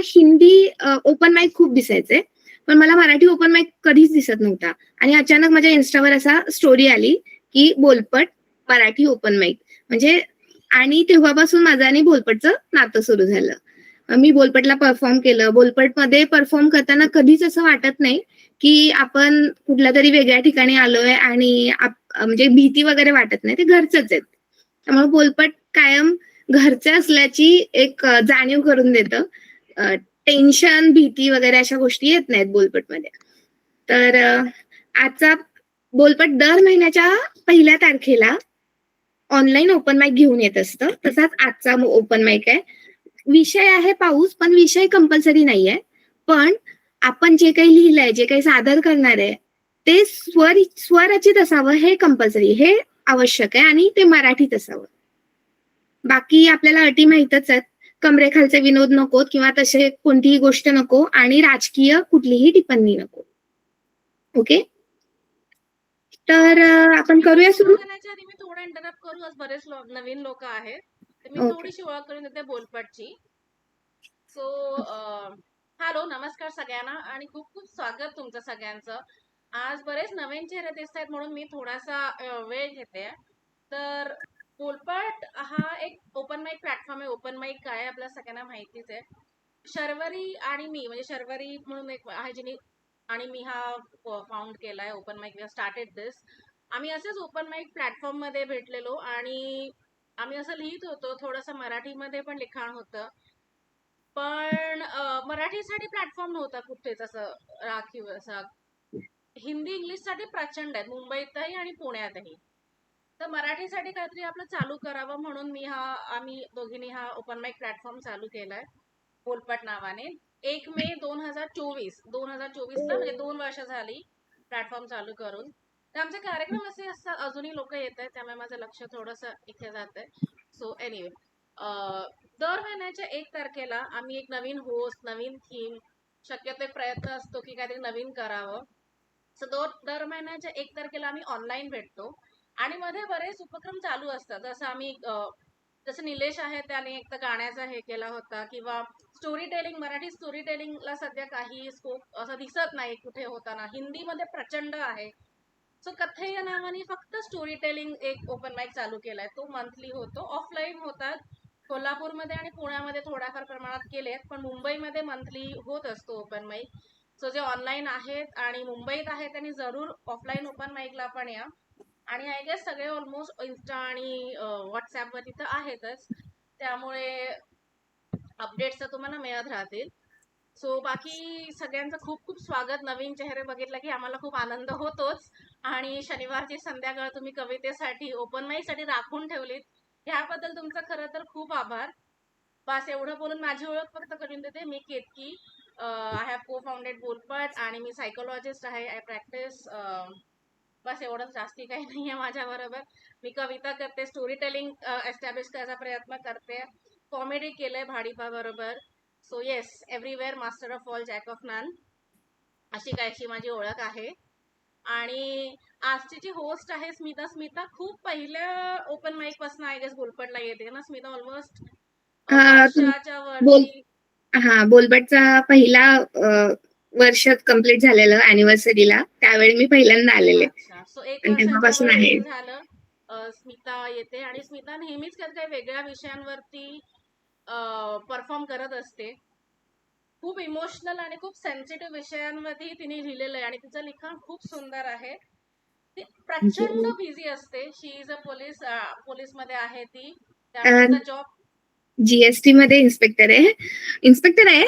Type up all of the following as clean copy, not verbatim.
Hindi open mic खूप दिसायचे, पण मला मराठी ओपन माईक कधीच दिसत नव्हता. आणि अचानक माझ्या इन्स्टावर असा स्टोरी आली, की बोलपट मराठी ओपन माईक म्हणजे आणि तेव्हापासून माझं आणि बोलपटचं नातं सुरू झालं. मी बोलपटला परफॉर्म केलं. बोलपटमध्ये परफॉर्म करताना कधीच असं वाटत नाही, की आपण कुठल्यातरी वेगळ्या ठिकाणी आलोय आणि म्हणजे भीती वगैरे वाटत नाही. ते घरचंच आहेत. त्यामुळे बोलपट कायम घरचं असल्याची एक जाणीव करून देतं. टेन्शन, भीती वगैरे अशा गोष्टी येत नाहीत बोलपटमध्ये. तर आजचा बोलपट दर महिन्याच्या 1ल्या तारखेला ऑनलाईन ओपन माईक घेऊन येत असतं. तसाच आजचा ओपन माईक आहे. विषय आहे पाऊस, पण विषय कंपल्सरी नाहीये. पण आपण जे काही लिहिलंय, जे काही सादर करणार आहे, ते स्वरचित असावं हे कंपल्सरी, हे आवश्यक आहे आणि ते मराठीत असावं. बाकी आपल्याला अटी माहीतच आहेत. कमरेखालचे विनोद नकोत किंवा तसे कोणतीही गोष्ट नको आणि राजकीय कुठलीही टिप्पणी नको. ओके? तर आपण करूया सुरू? मी थोडं इंटरप्ट करू. आज बरेच नवीन लोक आहेत, तर मी थोडीशी ओळख करून देते बोलपटची. सो हॅलो, नमस्कार सगळ्यांना आणि खूप खूप स्वागत तुमचं सगळ्यांचं. आज बरेच नवीन चेहरे दिसत आहेत म्हणून मी थोडासा वेळ घेते. तर बोलपट हा एक ओपन माईक प्लॅटफॉर्म आहे. ओपन माईक काय आहे आपल्या सगळ्यांना माहितीच आहे. शर्वरी आणि मी म्हणजे शर्वरी म्हणून एक आहे जिने आणि मी हा फाउंड केलाय ओपन माईक. वी स्टार्टेड दिस. आम्ही असेच ओपन माईक प्लॅटफॉर्म मध्ये भेटलेलो आणि आम्ही असं लिहित होतो. थोडंसं मराठीमध्ये पण लिखाण होतं, पण मराठीसाठी प्लॅटफॉर्म नव्हता कुठेच असं राखीव असा. हिंदी इंग्लिश साठी प्रचंड आहेत मुंबईतही आणि पुण्यातही. तर मराठीसाठी काहीतरी आपलं चालू करावं म्हणून आम्ही दोघींनी हा ओपन माईक प्लॅटफॉर्म चालू केलाय बोलपट नावाने. 1 मे 2024ला म्हणजे 2 वर्ष झाली प्लॅटफॉर्म चालू करून. तर आमचे कार्यक्रम असे असतात, अजूनही लोक येत आहेत, त्यामुळे माझं लक्ष थोडस इथे जात आहे. सो एनिवे, दर महिन्याच्या 1 तारखेला आम्ही एक नवीन होस्ट, नवीन थीम, शक्यतो एक प्रयत्न असतो की काहीतरी नवीन करावं. सो दर महिन्याच्या 1 तारखेला आम्ही ऑनलाईन भेटतो आणि मध्ये बरेच उपक्रम चालू असतात. जसं निलेश आहे त्याने एक तर गाण्याचा हे केला होता, किंवा स्टोरी टेलिंग, मराठी स्टोरी टेलिंगला सध्या काही स्कोप असं दिसत नाही कुठे होताना. हिंदीमध्ये प्रचंड आहे. सो कथ्थई या नावाने फक्त स्टोरी टेलिंग एक ओपन माईक चालू केलाय. तो मंथली होतो. ऑफलाईन होतात कोल्हापूरमध्ये आणि पुण्यामध्ये थोड्याफार प्रमाणात केलेत, पण मुंबईमध्ये मंथली होत असतो ओपन माईक. सो जे ऑनलाईन आहेत आणि मुंबईत आहेत त्यांनी जरूर ऑफलाईन ओपन माईकला पण या. आणि आय गेस सगळे ऑलमोस्ट इन्स्टा आणि व्हॉट्सअपवरती तर आहेतच, त्यामुळे अपडेट्स तर तुम्हाला मिळत राहतील. सो बाकी सगळ्यांचं खूप खूप स्वागत. नवीन चेहरे बघितलं की आम्हाला खूप आनंद होतोच. आणि शनिवारची संध्याकाळ तुम्ही कवितेसाठी, ओपन माईक साठी राखून ठेवलीत, ह्याबद्दल तुमचं खरं तर खूप आभार. बस एवढं बोलून माझी ओळख फक्त करून देते. मी Ketaki, I have cofounded Bolpat आणि मी सायकोलॉजिस्ट आहे. I practice. बस एवढंच, जास्ती काही नाही आहे माझ्या बरोबर. मी कविता करते, स्टोरी टेलिंग एस्टॅब्लिश करायचा प्रयत्न करते, कॉमेडी केलंय भाडीपा बरोबर. So yes, everywhere master of all, jack of none, अशी कायची माझी ओळख आहे. आणि आजची जी होस्ट आहे स्मिता, स्मिता खूप पहिल्या ओपन माईक पासून आय गेस बोलपटला येते ना स्मिता, ऑलमोस्ट वर्षाच्या वरती. बोलपटचा पहिला वर्ष कंप्लीट झालेलं अॅनिव्हर्सरीला, त्यावेळी मी पहिल्यांदा आलेले. सो 1 वर्षाच्या आहे झालं स्मिता येते. आणि स्मिता नेहमीच काही वेगळ्या विषयांवरती परफॉर्म करत असते. खूप इमोशनल आणि खूप सेन्सिटिव्ह विषयांवरती तिने लिहिलेलं आहे आणि तिचं लिखाण खूप सुंदर आहे. ती प्रचंड बिझी असते. शी इज अ पोलीस मध्ये आहे ती. त्यानंतर जॉब जीएसटी मध्ये इन्स्पेक्टर आहे.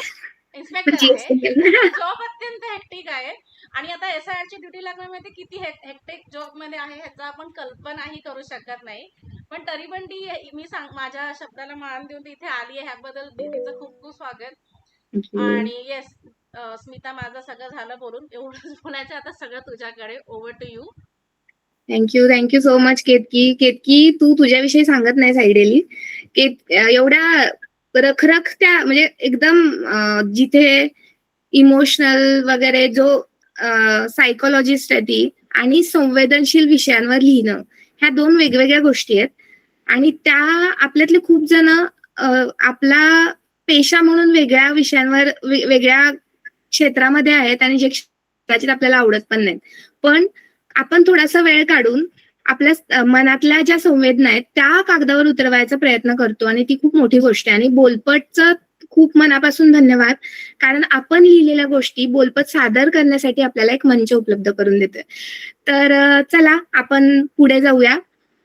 जॉब अत्यंत हेक्टिक आहे. आणि आता SIR ची ड्युटी लागण्यामध्ये किती हेक्टिक जॉब मध्ये आहे ह्याचा आपण कल्पनाही करू शकत नाही. पण तरी पण ती माझ्या शब्दाला मान देऊन इथे आली आहे, ह्याबद्दल तिचं खूप खूप स्वागत. आणि येस स्मिता, माझं सगळं झालं बोलून, एवढंच बोलायचं आता सगळं तुझ्याकडे. Over to you. Thank you so much Ketaki, तू तुझ्याविषयी सांगत नाही आयडियली. एवढ्या रखरख त्या म्हणजे एकदम जिथे इमोशनल वगैरे जो सायकोलॉजिस्ट आहे ती, आणि संवेदनशील विषयांवर लिहिणं, ह्या 2 वेगवेगळ्या गोष्टी आहेत. आणि त्या आपल्यातले खूप जण आपला पेशा म्हणून वेगळ्या विषयांवर वेगळ्या क्षेत्रामध्ये आहेत आणि जे कदाचित आपल्याला आवडत पण नाहीत. पण आपण थोडासा वेळ काढून आपल्या मनातल्या ज्या संवेदना आहेत त्या कागदावर उतरवायचा प्रयत्न करतो आणि ती खूप मोठी गोष्ट आहे. आणि बोलपटचं खूप मनापासून धन्यवाद, कारण आपण लिहिलेल्या गोष्टी बोलपट सादर करण्यासाठी आपल्याला एक मंच उपलब्ध करून देतोय. तर चला आपण पुढे जाऊया.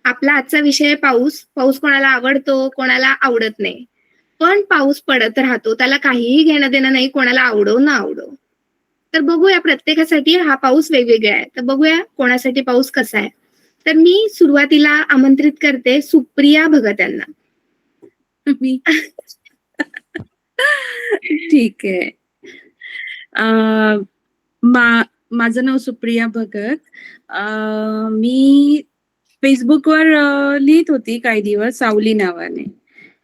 आपला आजचा विषय आहे पाऊस. पाऊस कोणाला आवडतो, कोणाला आवडत नाही. पण पाऊस पडत राहतो. त्याला काहीही घेणं देणं नाही, कोणाला आवडो ना आवडो. तर बघूया, प्रत्येकासाठी हा पाऊस वेगवेगळा आहे. तर बघूया कोणासाठी पाऊस कसा आहे. तर मी सुरुवातीला आमंत्रित करते सुप्रिया भगत यांना. मी ठीक आहे. माझं नाव सुप्रिया भगत. मी फेसबुकवर लिहित होती काही दिवस सावली नावाने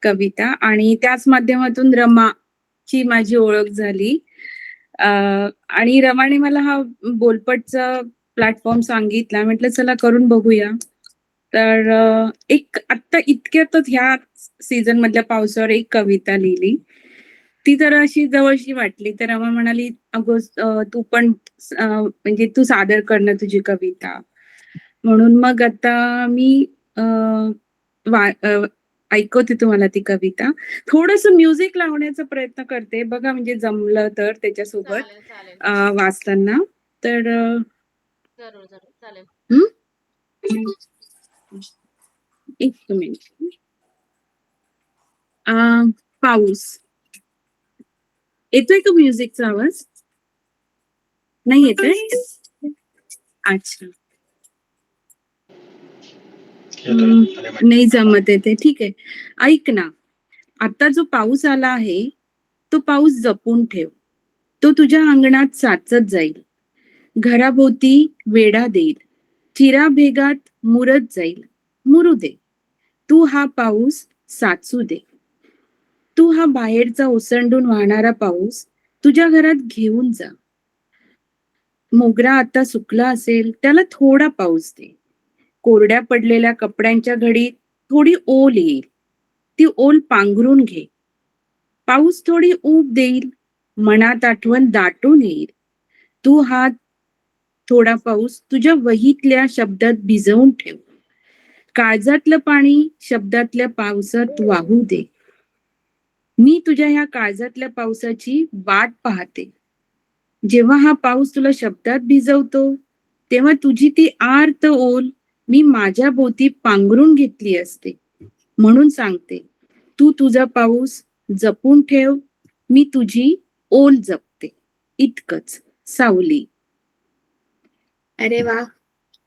कविता, आणि त्याच माध्यमातून रमाची माझी ओळख झाली. आणि रमाने मला हा बोलपटचा प्लॅटफॉर्म सांगितला. म्हटलं चला करून बघूया. तर एक आत्ता इतक्यातच ह्या सीझन मधल्या पावसावर एक कविता लिहिली. ती जरा अशी जवळशी वाटली. तर रमा म्हणाली, अगं तू पण म्हणजे तू सादर करणं तुझी कविता. म्हणून मग आता मी ऐकवते तुम्हाला ती कविता. थोडस म्युझिक लावण्याचा प्रयत्न करते बघा, म्हणजे जमलं तर त्याच्यासोबत चालेल चालेल वाचताना. तर जरूर जरूर चालेल. एक मिनिट. पाऊस येतोय का? म्युझिकचा आवाज नाही येतोय? अच्छा, नाही जमत येते. ठीक आहे, ऐक ना. आता जो पाऊस आला आहे तो पाऊस जपून ठेव. तो तुझ्या अंगणात साचत जाईल, घराभोवती वेढा देईल, चिरा भेगात मुरत जाईल. मुरू दे, तू हा पाऊस साचू दे. तू हा बाहेरचा ओसंडून वाहणारा पाऊस तुझ्या घरात घेऊन जा. मोगरा आता सुकला असेल त्याला थोडा पाऊस दे. कोरड्या पडलेल्या कपड्यांच्या घडीत थोडी ओल येईल, ती ओल पांघरून घे. पाऊस थोडी ऊब देईल, मनात आठवण दाटून येईल. तू हा थोडा पाऊस तुझ्या वहीतल्या शब्दात भिजवून ठेव. काळजातलं पाणी शब्दातल्या पावसात वाहू दे. मी तुझ्या ह्या काळजातल्या पावसाची वाट पाहते. जेव्हा हा पाऊस तुला शब्दात भिजवतो तेव्हा तुझी ती आर्त ओल मी माझ्या भोवती पांघरून घेतली असते. म्हणून सांगते, तू तुझा पाऊस जपून ठेव, मी तुझी ओल जपते. इतकंच. सावली. अरे वा,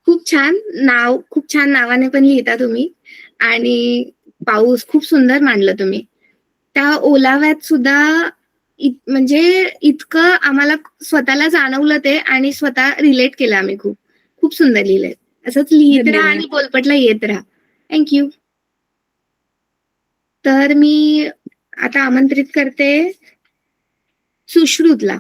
खूप छान नाव, खूप छान नावाने पण लिहिता तुम्ही. आणि पाऊस खूप सुंदर मांडलं तुम्ही. त्या ओलाव्यात सुद्धा म्हणजे इतकं आम्हाला स्वतःला जाणवलं ते, आणि स्वतः रिलेट केलं आम्ही. खूप खूप सुंदर लिहिलंय. असंच लिहित राहा धन्यवाद. आणि बोलपटला येत राहा. थँक्यू. तर मी आता आमंत्रित करते सुश्रुतला.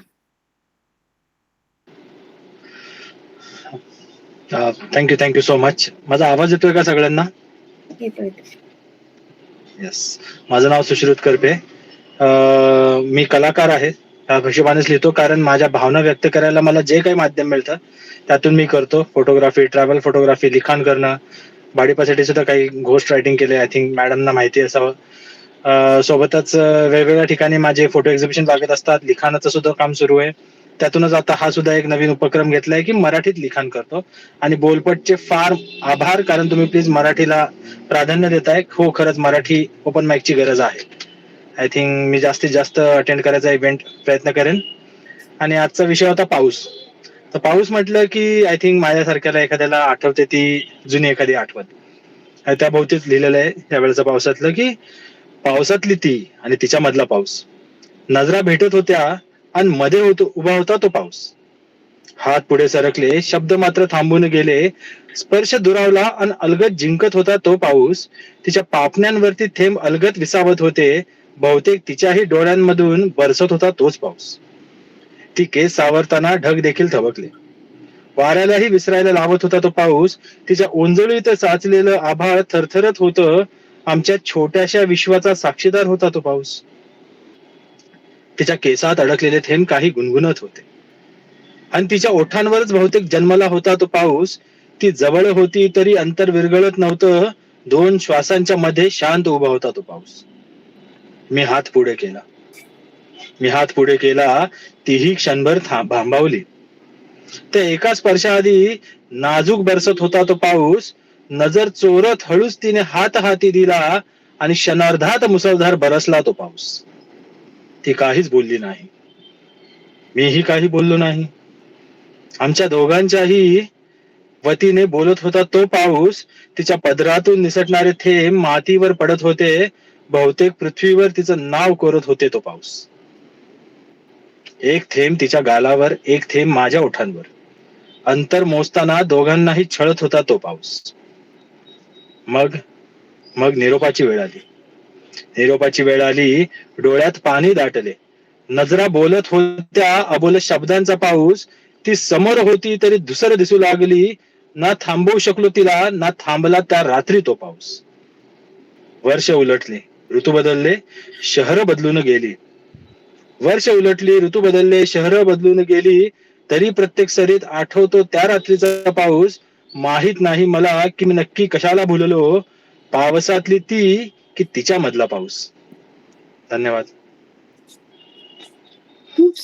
Thank you so much. माझा आवाज येतोय का सगळ्यांना? येतोय. येस. माझं नाव सुश्रुत करपे. मी कलाकार आहे. त्या हिशोबानेच लिहितो, कारण माझ्या भावना व्यक्त करायला मला जे काही माध्यम मिळतं त्यातून मी करतो. फोटोग्राफी, ट्रॅव्हल फोटोग्राफी, लिखाण करणं, भाडीपासाठी सुद्धा काही घोस्ट रायटिंग केले. आय थिंक मॅडमना माहिती असावं. सोबतच वेगवेगळ्या ठिकाणी माझे फोटो एक्झिबिशन लागत असतात. लिखाणाचं सुद्धा काम सुरू आहे. त्यातूनच आता हा सुद्धा एक नवीन उपक्रम घेतलाय की मराठीत लिखाण करतो. आणि बोलपटचे फार आभार, कारण तुम्ही प्लीज मराठीला प्राधान्य देताय. हो, खरंच मराठी ओपन माईकची गरज आहे. आय थिंक मी जास्तीत जास्त अटेंड करायचा इव्हेंट प्रयत्न करेन. आणि आजचा विषय होता पाऊस. तर पाऊस म्हटलं की आय थिंक माझ्यासारख्याला एखाद्याला आठवते ती जुनी एखादी आठवण. त्या भोवतीच लिहिलेलं आहे यावेळेचं पावसातलं, की पावसातली ती आणि तिच्या मधला पाऊस. नजरा भेटत होत्या आणि मध्ये उभा होता तो पाऊस. हात पुढे सरकले, शब्द मात्र थांबून गेले. स्पर्श दुरावला आणि अलगद जिंकत होता तो पाऊस. तिच्या पापण्यांवरती थेंब अलगद विसावत होते. बहुतेक तिच्याही डोळ्यांमधून बरसत होता तोच पाऊस. ती केस सावरताना ढग देखील थबकले. वाऱ्यालाही विसरायला लावत होता तो पाऊस. तिच्या ओंजळीत साचलेलं आभाळ थरथरत होतं. आमच्या छोट्याशा विश्वाचा साक्षीदार होता तो पाऊस. तिच्या केसात अडकलेले थेंब काही गुणगुणत होते आणि तिच्या ओठांवरच बहुतेक जन्मला होता तो पाऊस. ती जवळ होती तरी अंतर विरघळत नव्हतं. 2 श्वासांच्या मध्ये शांत उभा होता तो पाऊस. मी हात पुढे केला. तीही क्षणभर भांबावली. त्या एका स्पर्शाआधी नाजूक बरसत होता तो पाऊस. नजर चोरत हळूच तिने हात हाती दिला आणि क्षणार्धात मुसळधार बरसला तो पाऊस. ती काहीच बोलली नाही. मीही काही बोललो नाही. आमच्या दोघांच्याही वतीने बोलत होता तो पाऊस. तिच्या पदरातून निसटणारे थेंब मातीवर पडत होते. बहुतेक पृथ्वीवर तिचं नाव कोरत होते तो पाऊस. एक थेंब तिच्या गालावर, एक थेंब माझ्या ओठांवर. अंतर मोजताना दोघांनाही छळत होता तो पाऊस. मग निरोपाची वेळ आली. डोळ्यात पाणी दाटले. नजरा बोलत होत्या अबोल शब्दांचा पाऊस. ती समोर होती तरी दुसरं दिसू लागली. ना थांबवू शकलो तिला, ना थांबला त्या रात्री तो पाऊस. वर्ष उलटली, ऋतू बदलले, शहरं बदलून गेली. तरी प्रत्येक सरीत आठवतो त्या रात्रीचा पाऊस. माहित नाही मला की मी नक्की कशाला भुललो. पावसातली ती की तिच्या मधला पाऊस. धन्यवाद. खूप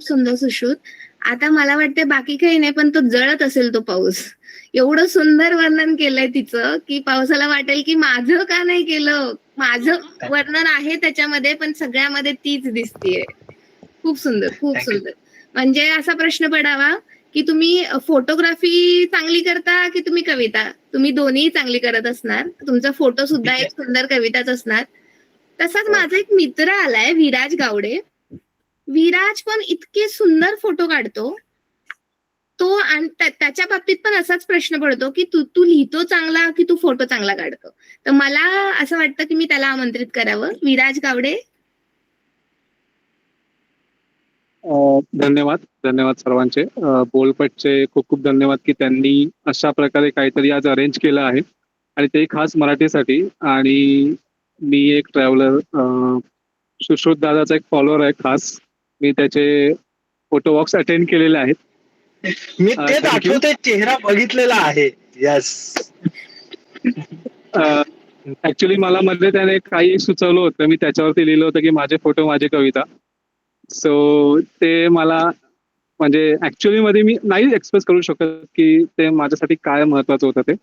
सुंदर सुश्रुत. आता मला वाटते बाकी काही नाही, पण तो जळत असेल तो पाऊस. एवढं सुंदर वर्णन केलंय तिचं की पावसाला वाटेल की माझं का नाही केलं. माझं वर्णन आहे त्याच्यामध्ये, पण सगळ्यामध्ये तीच दिसतीये. खूप सुंदर. म्हणजे असा प्रश्न पडावा की तुम्ही फोटोग्राफी चांगली करता की तुम्ही कविता. तुम्ही दोन्ही चांगली करत असणार. तुमचा फोटो सुद्धा एक सुंदर कविताच असणार. तसाच माझा एक मित्र आलाय, विराज गावडे. विराज पण इतके सुंदर फोटो काढतो तो, आणि त्याच्या बाबतीत पण असाच प्रश्न पडतो की तू लिहितो चांगला की तू फोटो चांगला काढतो. तर मला असं वाटतं की मी त्याला आमंत्रित करावं. विराज गावडे. धन्यवाद सर्वांचे. बोलपटचे खूप खूप धन्यवाद की त्यांनी अशा प्रकारे काहीतरी आज अरेंज केलं आहे आणि ते खास मराठीसाठी. आणि मी एक ट्रॅव्हलर, सुश्रुत दादाचा एक फॉलोअर आहे खास. मी त्याचे फोटो वॉक्स अटेंड केलेले आहेत. मी तेच आठवतोय, चेहरा बघितलेला आहे. यस. ऍक्च्युली मला मध्ये त्याने काही सुचवलं होतं, मी त्याच्यावरती लिहिलं होतं की माझे फोटो माझी कविता. सो ते मला म्हणजे ऍक्च्युली मध्ये मी नाही एक्सप्रेस करू शकत की ते माझ्यासाठी काय महत्वाचं होतं ते.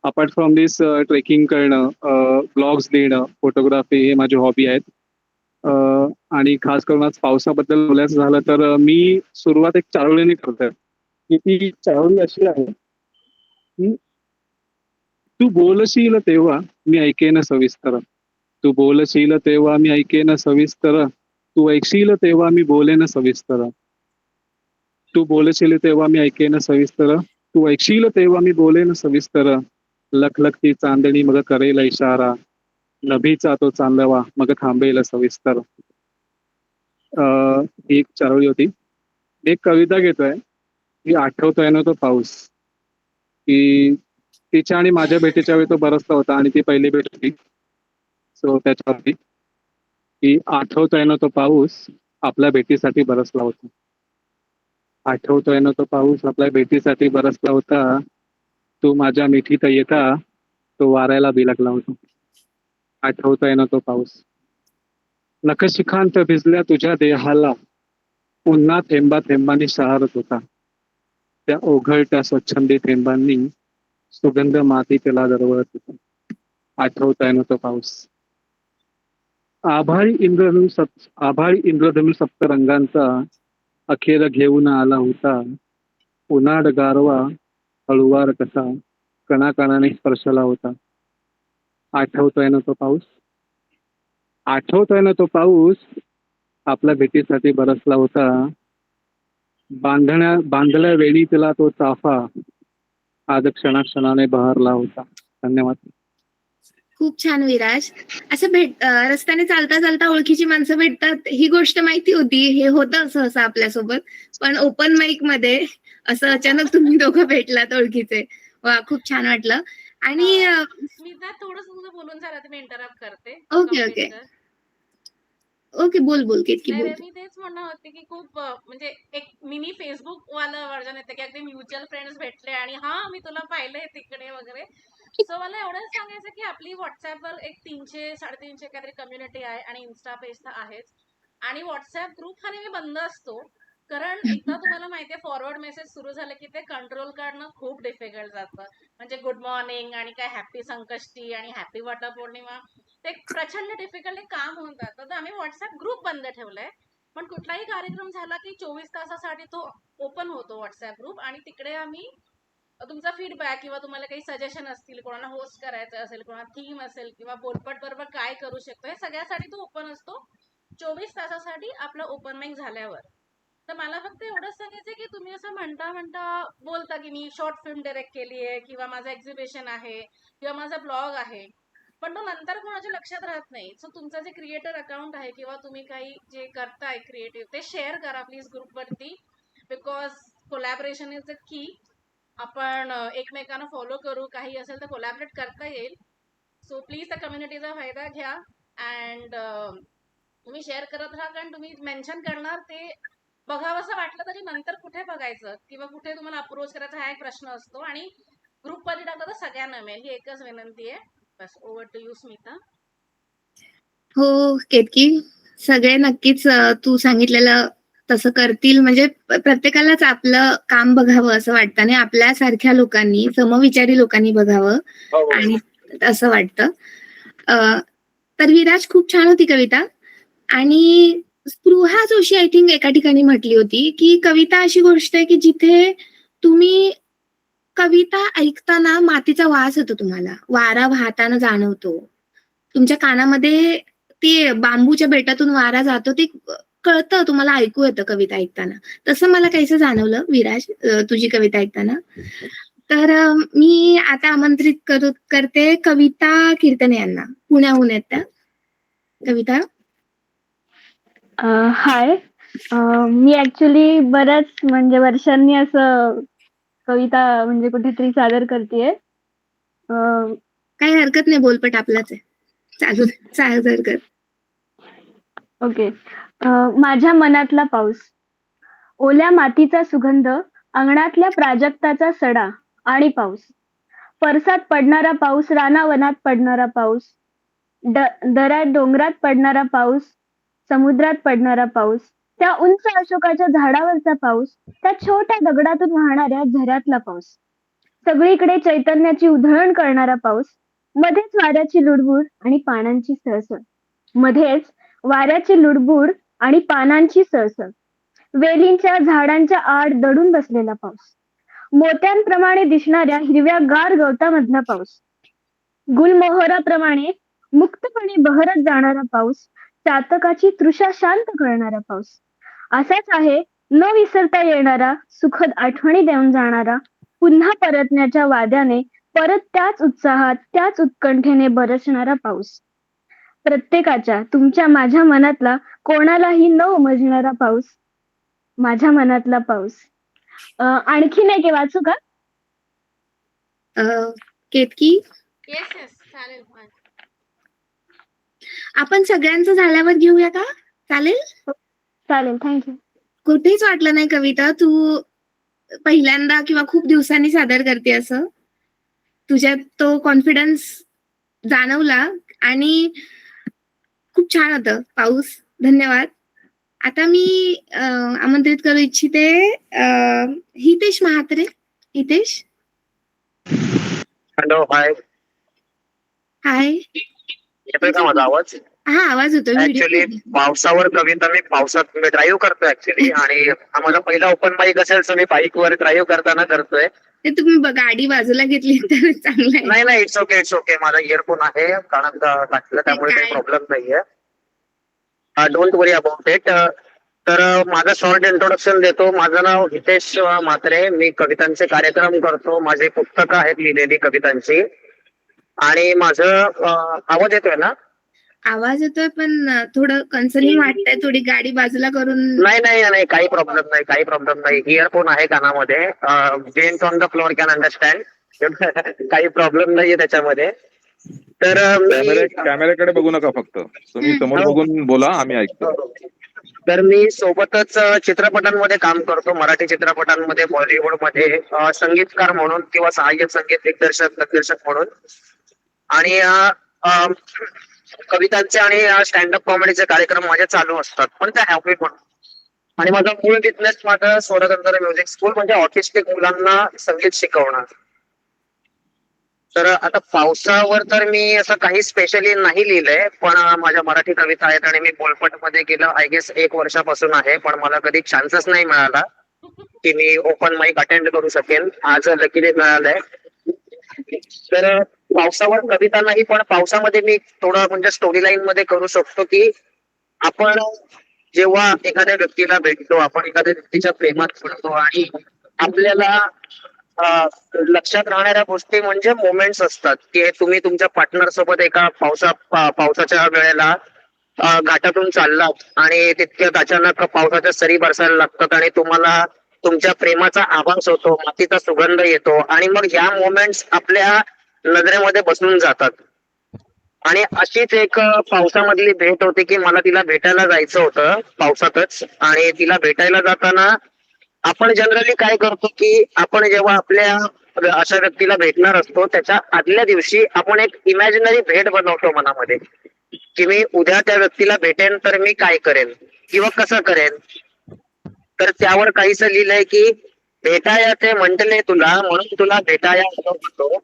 अपार्ट फ्रॉम दिस ट्रेकिंग करणं, ब्लॉग्स लिहिणं, फोटोग्राफी हे माझी हॉबी आहेत. आणि खास करून आज पावसाबद्दल बोलायचं झालं तर मी सुरुवात एक चारोळीने करतोय. की ती चारोळी अशी आहे की तू बोलशील तेव्हा मी ऐकेन सविस्तर. तू बोलशील तेव्हा मी ऐकेन सविस्तर. तू ऐकशील तेव्हा मी बोलेन सविस्तर. तू बोलशील तेव्हा मी ऐकेन सविस्तर. तू ऐकशील तेव्हा मी बोलेन सविस्तर. लखलखती चांदणी मग करेल इशारा. नभीचा तो चांदवा मग थांबेल सविस्तर. ही एक चारोळी होती. एक कविता घेतोय की आठवतोय ना तो पाऊस. की तिच्या आणि माझ्या भेटीच्या वेळी तो बरसला होता आणि ती पहिली भेट होती. सो त्याच्यावरती की आठवतोय ना तो पाऊस आपल्या भेटीसाठी बरसला होता. आठवतोय ना तो पाऊस आपल्या भेटीसाठी बरसला होता. तू माझ्या मिठीत येता तो वाऱ्याला बिलगला होता. आठवतोय ना तो पाऊस. नखशिखांत भिजल्या तुझ्या देहाला पुन्हा थेंबा थेंबांनी शहारत होता. त्या ओघळत्या स्वच्छंदी थेंबांनी सुगंध मातीला दरवळत होता. आठवतोय ना तो पाऊस. आभाळी इंद्रधनू सप्तरंगांचा अखेर घेऊन आला होता. उन्हाळ गारवा हळुवार कसा कणाकणाने स्पर्शला होता. आठवतोय ना तो पाऊस. आठवतोय ना तो पाऊस आपल्या भेटीसाठी बरसला होता. बांधल्या वेळी तिला तो चाफा आज क्षणाक्षणाने बहरला होता. धन्यवाद. खूप छान विराज. असं रस्त्याने चालता चालता ओळखीची माणसं भेटतात ही गोष्ट माहिती होती. हे होतं सहसा आपल्यासोबत, पण ओपन माईक मध्ये असं अचानक तुम्ही दोघं भेटलात ओळखीचे. वा, खूप छान वाटलं. आणि स्मिता थोडंसं तुझं बोलून झालं तर मी इंटरप्ट करते. ओके. ओके, बोल बोल केतकी नाही बोल. रे, मी तेच म्हणणार होते की खूप म्हणजे एक मिनी फेसबुक वालं व्हर्जन येते की अगदी म्युच्युअल फ्रेंड्स भेटले आणि हा मी तुला पाहिलंय तिकडे वगैरे. सो मला एवढंच सांगायचं की आपली व्हॉट्सअपवर एक 300-350 काहीतरी कम्युनिटी आहे आणि इन्स्टा पेज तर आहेच. आणि व्हॉट्सअप ग्रुप हा नेहमी बंद असतो. कारण एकदा तुम्हाला माहितीये फॉरवर्ड मेसेज सुरू झाले की ते कंट्रोल करणं खूप डिफिकल्ट जातं. म्हणजे गुड मॉर्निंग आणि काय हॅपी संकष्टी आणि हॅपी वटपौर्णिमा ते प्रचंड डिफिकल्ट काम होऊन जातं. तर आम्ही व्हॉट्सअप ग्रुप बंद ठेवलाय. पण कुठलाही कार्यक्रम झाला की 24 तासासाठी तो ओपन होतो व्हॉट्सअप ग्रुप आणि तिकडे आम्ही तुमचा फीडबॅक किंवा तुम्हाला काही सजेशन असतील, कोणाला होस्ट करायचं असेल, कोणाला थीम असेल किंवा बोलपट बरोबर काय करू शकतो, हे सगळ्यासाठी तो ओपन असतो 24 तासासाठी आपलं ओपन माइक झाल्यावर. तर मला फक्त एवढंच सांगायचं की तुम्ही असं म्हणता म्हणता बोलता की मी शॉर्ट फिल्म डायरेक्ट केली आहे किंवा माझं एक्झिबिशन आहे किंवा माझा ब्लॉग आहे, पण तो नंतर कोणाच्या लक्षात राहत नाही. सो तुमचं जे क्रिएटर अकाउंट आहे किंवा तुम्ही काही जे करताय क्रिएटिव्ह ते शेअर करा प्लीज ग्रुपवरती. Because collaboration is the key. आपण एकमेकांना फॉलो करू, काही असेल तर कोलॅबरेट करता येईल. सो प्लीज त्या कम्युनिटीचा फायदा घ्या अँड तुम्ही शेअर करत राहा. कारण तुम्ही मेन्शन करणार ते बघावंसं वाटलं तरी नंतर कुठे बघायचं किंवा कुठे तुम्हाला अप्रोच करायचा हा एक प्रश्न असतो. आणि ग्रुपमध्ये टाकलं तर सगळ्यांना मिळेल, ही एकच विनंती आहे. बस. Over to you Smita. हो केतकी, सगळे नक्कीच तू सांगितलेलं तसं करतील. म्हणजे प्रत्येकालाच आपलं काम बघावं असं वाटतं आणि आपल्यासारख्या लोकांनी, समविचारी लोकांनी बघावं आणि असं वाटतं. तर विराज, खूप छान होती कविता. आणि स्पृहा जोशी आय थिंक एका ठिकाणी म्हटली होती की कविता अशी गोष्ट आहे की जिथे तुम्ही कविता ऐकताना मातीचा वास येतो, तुम्हाला वारा वाहताना जाणवतो, तुमच्या कानामध्ये ते बांबूच्या बेटातून वारा जातो ते कळतं, तुम्हाला ऐकू येतं कविता ऐकताना. तसं मला काहीसं जाणवलं विराज तुझी कविता ऐकताना. तर मी आता आमंत्रित करते कविता कीर्तने यांना, पुण्याहून आहेत त्या. कविता. हाय. मी ऍक्च्युली बऱ्याच म्हणजे वर्षांनी असं कविता म्हणजे कुठेतरी सादर करतेय. काही हरकत नाही, बोलपट आपलाच आहे. सादर कर. ओके. माझ्या मनातला पाऊस, ओल्या मातीचा सुगंध, अंगणातल्या प्राजक्ताचा सडा आणि पाऊस, परसात पडणारा पाऊस, रानावनात पडणारा पाऊस, दऱ्यात डोंगरात पडणारा पाऊस, समुद्रात पडणारा पाऊस, त्या उंच अशोकाच्या झाडावरचा पाऊस, त्या छोट्या दगडातून वाहणाऱ्या झऱ्यातला पाऊस, सगळीकडे चैतन्याची उधळण करणारा पाऊस, मध्येच वाऱ्याची लुडबुड आणि पानांची सळसळ, मध्येच वाऱ्याची लुडबुड आणि पानांची सळसळ, वेलींच्या झाडांच्या आड दडून बसलेला पाऊस, मोत्यांप्रमाणे दिसणाऱ्या हिरव्या गार गवतामधला पाऊस, गुलमोहराप्रमाणे मुक्तपणे बहरत जाणारा पाऊस, चातकाची तृषा शांत करणारा पाऊस, असाच आहे न विसरता येणारा, सुखद आठवणी देऊन जाणारा, पुन्हा परतण्याच्या वाद्याने परत त्याच उत्साहात त्याच उत्कंठेने बरसणारा पाऊस, प्रत्येकाच्या तुमच्या माझ्या मनातला कोणालाही न उमजणारा पाऊस, माझ्या मनातला पाऊस. आणखीन एक वाचू का? केतकी, येस येस, चालेल. आपण सगळ्यांचं झाल्यावर घेऊया का? चालेल चालेल, थँक्यू. कुठेच वाटलं नाही कविता तू पहिल्यांदा किंवा खूप दिवसांनी सादर करते असं. तुझ्यात तो कॉन्फिडन्स जाणवला आणि खूप छान होतं. पाऊस, धन्यवाद. आता मी आमंत्रित करू इच्छिते हितेश महात्रे. हितेश. हॅलो. हाय. हाय. येतोय का माझा आवाज? हा, आवाज होतोय. ऍक्च्युली पावसावर कविता मी पावसात मी ड्राईव्ह करतो ऍक्च्युली आणि हा माझा पहिला ओपन माईक असेल तर मी बाईक वर ड्राईव्ह करताना करतोय. ते तुम्ही गाडी बाजूला घेतली तर चांगलं आहे. नाही नाही, इट्स ओके. माझा इयरफोन आहे कानात टाकलं, त्यामुळे काही प्रॉब्लेम नाहीये. Don't worry about it. तर माझं शॉर्ट इंट्रोडक्शन देतो. माझं नाव हितेश म्हात्रे. मी कवितांचे कार्यक्रम करतो. माझी पुस्तकं आहेत लिहिलेली कवितांची. आणि माझं आवाज येतोय ना? आवाज येतोय पण थोडं कन्सर्निंग वाटतंय. थोडी गाडी बाजूला करून. नाही, काही प्रॉब्लेम नाही. इयरफोन आहे कानामध्ये. Gents on the floor can understand. काही प्रॉब्लेम नाहीये त्याच्यामध्ये. तर कॅमेऱ्याकडे बघू नका, फक्त तुम्ही समोर हो. बघून बोला, आम्ही ऐकतो. तर मी सोबतच चित्रपटांमध्ये काम करतो, मराठी चित्रपटांमध्ये, बॉलिवूडमध्ये संगीतकार म्हणून किंवा सहाय्यक संगीत दिग्दर्शक म्हणून, आणि कवितांचे आणि स्टँडअप कॉमेडीचे कार्यक्रम माझे चालू असतात, पण त्या हॅपी म्हणून. आणि माझा मूळ बिझनेस माझा स्वरगंधर्व म्युझिक स्कूल, म्हणजे ऑटिस्टिक मुलांना संगीत शिकवणं. तर आता पावसावर तर मी असं काही स्पेशली नाही लिहिलंय, पण माझ्या मराठी कविता आहेत आणि मी बोलपटमध्ये गेलं आय गेस 1 वर्षापासून आहे, पण मला कधी चान्सच नाही मिळाला की मी ओपन माईक अटेंड करू शकेन. आज लकीली मिळालंय. तर पावसावर कविता नाही, पण पावसामध्ये मी थोडं म्हणजे स्टोरी लाईन मध्ये करू शकतो की आपण जेव्हा एखाद्या व्यक्तीला भेटतो, आपण एखाद्या व्यक्तीच्या प्रेमात पडतो आणि आपल्याला लक्षात राहणाऱ्या गोष्टी म्हणजे मोमेंट्स असतात की तुम्ही तुमच्या पार्टनर सोबत एका पावसाच्या वेळेला घाटातून चाललात आणि तितक्यात अचानक पावसाच्या सरी बरसायला लागतात आणि तुम्हाला तुमच्या प्रेमाचा आभास होतो, मातीचा सुगंध येतो आणि मग ह्या मोमेंट्स आपल्या नजरेमध्ये बसून जातात. आणि अशीच एक पावसामधली भेट होती की मला तिला भेटायला जायचं होतं पावसातच, आणि तिला भेटायला जाताना आपण जनरली काय करतो की आपण जेव्हा आपल्या अशा व्यक्तीला भेटणार असतो त्याच्या आदल्या दिवशी आपण एक इमॅजिनरी भेट बनवतो मनामध्ये की मी उद्या त्या व्यक्तीला भेटेन तर मी काय करेन किंवा कसं करेन. तर त्यावर काहीसं लिहिलंय की भेटायाचे म्हटले तुला म्हणून तुला भेटाया आलो होतो,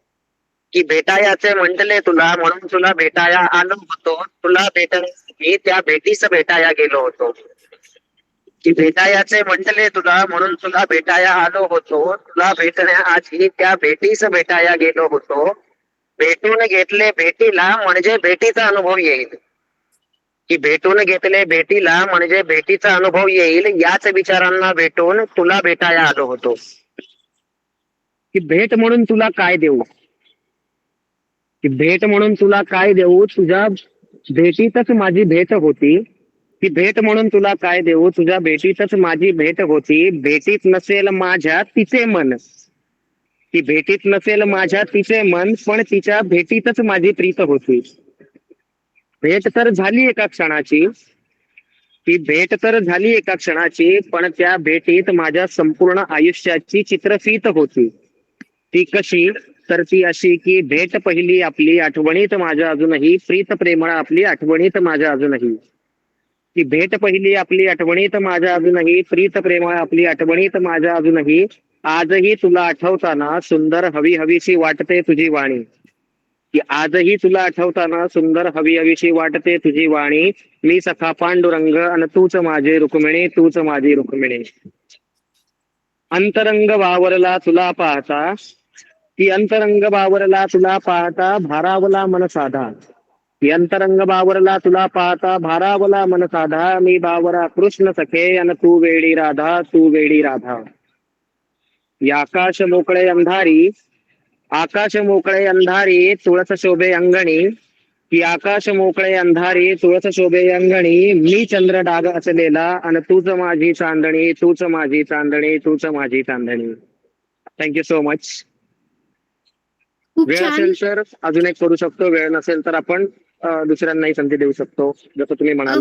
की भेटायाचे म्हटले तुला म्हणून तुला भेटाया आलो होतो, तुला भेटण्यासाठी त्या भेटीस भेटाया गेलो होतो, की भेटायाचे म्हटले तुला म्हणून तुला भेटाया आलो होतो, तुला भेटण्याआधी त्या भेटीस भेटाया गेलो होतो, भेटून घेतले भेटीला म्हणजे भेटीचा अनुभव येईल, की भेटून घेतले भेटीला म्हणजे भेटीचा अनुभव येईल, याच विचारांना भेटून तुला भेटाया आलो होतो, की भेट म्हणून तुला काय देऊ, की भेट म्हणून तुला काय देऊ, तुझ्या भेटीतच माझी भेट होती, की भेट म्हणून तुला काय देऊ, तुझ्या भेटीतच माझी भेट होती, भेटीत नसेल माझ्या तिचे मन, की भेटीत नसेल माझ्या तिचे मन, पण तिच्या भेटीतच माझी प्रीत होती. भेट तर झाली एका क्षणाची, ती भेट तर झाली एका क्षणाची, पण त्या भेटीत माझ्या संपूर्ण आयुष्याची चित्रफीत होती. ती कशी, तर ती अशी की भेट पहिली आपली आठवणीत माझ्या अजूनही, प्रीत प्रेमळ आपली आठवणीत माझ्या अजूनही, की भेट पहिली आपली आठवणीत माझ्या अजूनही, प्रीत प्रेमळ आपली आठवणीत माझ्या अजूनही, आजही तुला आठवताना सुंदर हवी हवीशी वाटते तुझी वाणी, की आजही तुला आठवताना सुंदर हवी हवीशी वाटते तुझी वाणी, मी सखा पांडुरंग अन तूच माझे रुक्मिणी, तूच माझी रुक्मिणी. अंतरंग वावरला तुला पाहता, की अंतरंग बावरला तुला पाहता भारावला मन साधा, की अंतरंग बावरला तुला पाहता भारावला मन साधा, मी बावरा कृष्ण सखे अन तू वेडी राधा, तू वेडी राधा. या आकाश मोकळे अंधारी, आकाश मोकळे अंधारी तुळस शोभे अंगणी, की आकाश मोकळे अंधारी तुळस शोभे अंगणी, मी चंद्र डाग असलेला अन तूच माझी चांदणी, तूच माझी चांदणी, तूच माझी चांदणी. Thank you so much. खूप वेळ छान. असेल तर अजून एक करू शकतो, वेळ नसेल तर आपण दुसऱ्यांनाही संधी देऊ शकतो, जसं तुम्ही म्हणाल.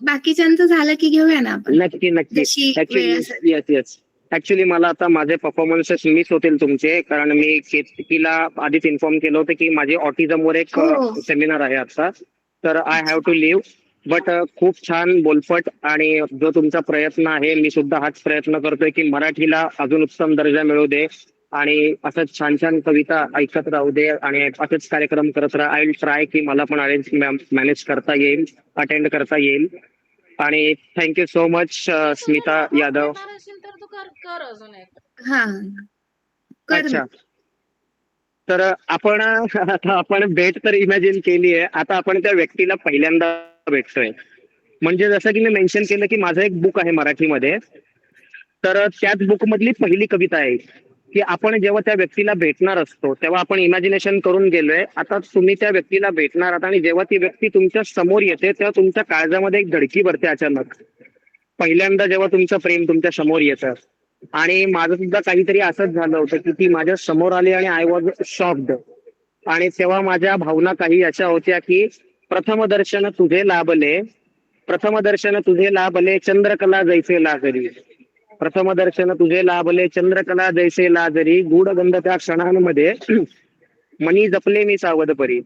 बाकीच्यांचं झालं की घेऊया ना आपण, नक्की नक्की. जशी वेळ असेल. Yes yes. ऍक्च्युली मला आता माझे परफॉर्मन्सेस मिस होतील तुमचे, कारण मी केतकीला आधीच इन्फॉर्म केलं होतं की माझी ऑटिझमवर एक हो. सेमिनार आहे आता, तर I have to leave. But खूप छान बोलपट आणि जो तुमचा प्रयत्न आहे, मी सुद्धा हाच प्रयत्न करतोय की मराठीला अजून उत्तम दर्जा मिळू दे आणि असंच छान छान कविता ऐकत राहू दे आणि असेच कार्यक्रम करत राहा. आय विल ट्राय की मला पण अरेंज मॅनेज करता येईल, अटेंड करता येईल. आणि thank you so much Smita Yadav. करणार असेल तर तू कर अजून एक. हा कर अच्छा, ना. तर आपण आता आपण भेट तर इमॅजिन केली आहे, आता आपण त्या व्यक्तीला पहिल्यांदा भेटतोय. म्हणजे जसं की मी मेन्शन केलं की माझं एक बुक आहे मराठीमध्ये, तर त्याच बुक मधली पहिली कविता आहे की आपण जेव्हा त्या व्यक्तीला भेटणार असतो तेव्हा आपण इमॅजिनेशन करून गेलोय, आता तुम्ही त्या व्यक्तीला भेटणार आहात आणि जेव्हा ती व्यक्ती तुमच्या समोर येते तेव्हा तुमच्या काळजामध्ये एक धडकी भरते अचानक, पहिल्यांदा जेव्हा तुमचं प्रेम तुमच्या समोर येतं. आणि माझं सुद्धा काहीतरी असंच झालं होतं की ती माझ्या समोर आली आणि आय वॉज शॉक्ड आणि तेव्हा माझ्या भावना काही अशा होत्या की प्रथम दर्शन तुझे लाभले चंद्रकला जैसे लाजरी. प्रथम दर्शन तुझे लाभले चंद्रकला जैसे लाजरी, गूढगंध त्या क्षणांमध्ये मनी जपले मी सावध परी.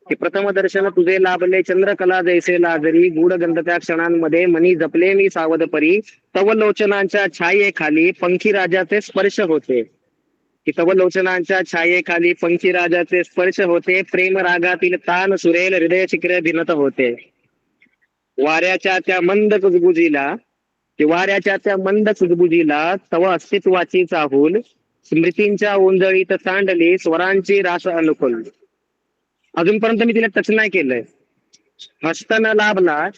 की प्रथम दर्शन तुझे लाभले चंद्रकला जैसे लाजरी, गूढगंध त्या क्षणांमध्ये मनी जपले मी सावध परी. तव लोचनांच्या छायेखाली पंखी राजाचे स्पर्श होते. की तव लोचनांच्या छायेखाली पंखी राजाचे स्पर्श होते, प्रेम रागातील तान सुरेल हृदय शिखरे भिनत होते. वाऱ्याच्या त्या मंद कुजबुजीला तव अस्तित्वाची चाहूल, स्मृतींच्या ओंजळीत सांडली स्वरांची रास अनुकूल. अजूनपर्यंत मी तिला टच नाही केलंय. हस्तन लाभला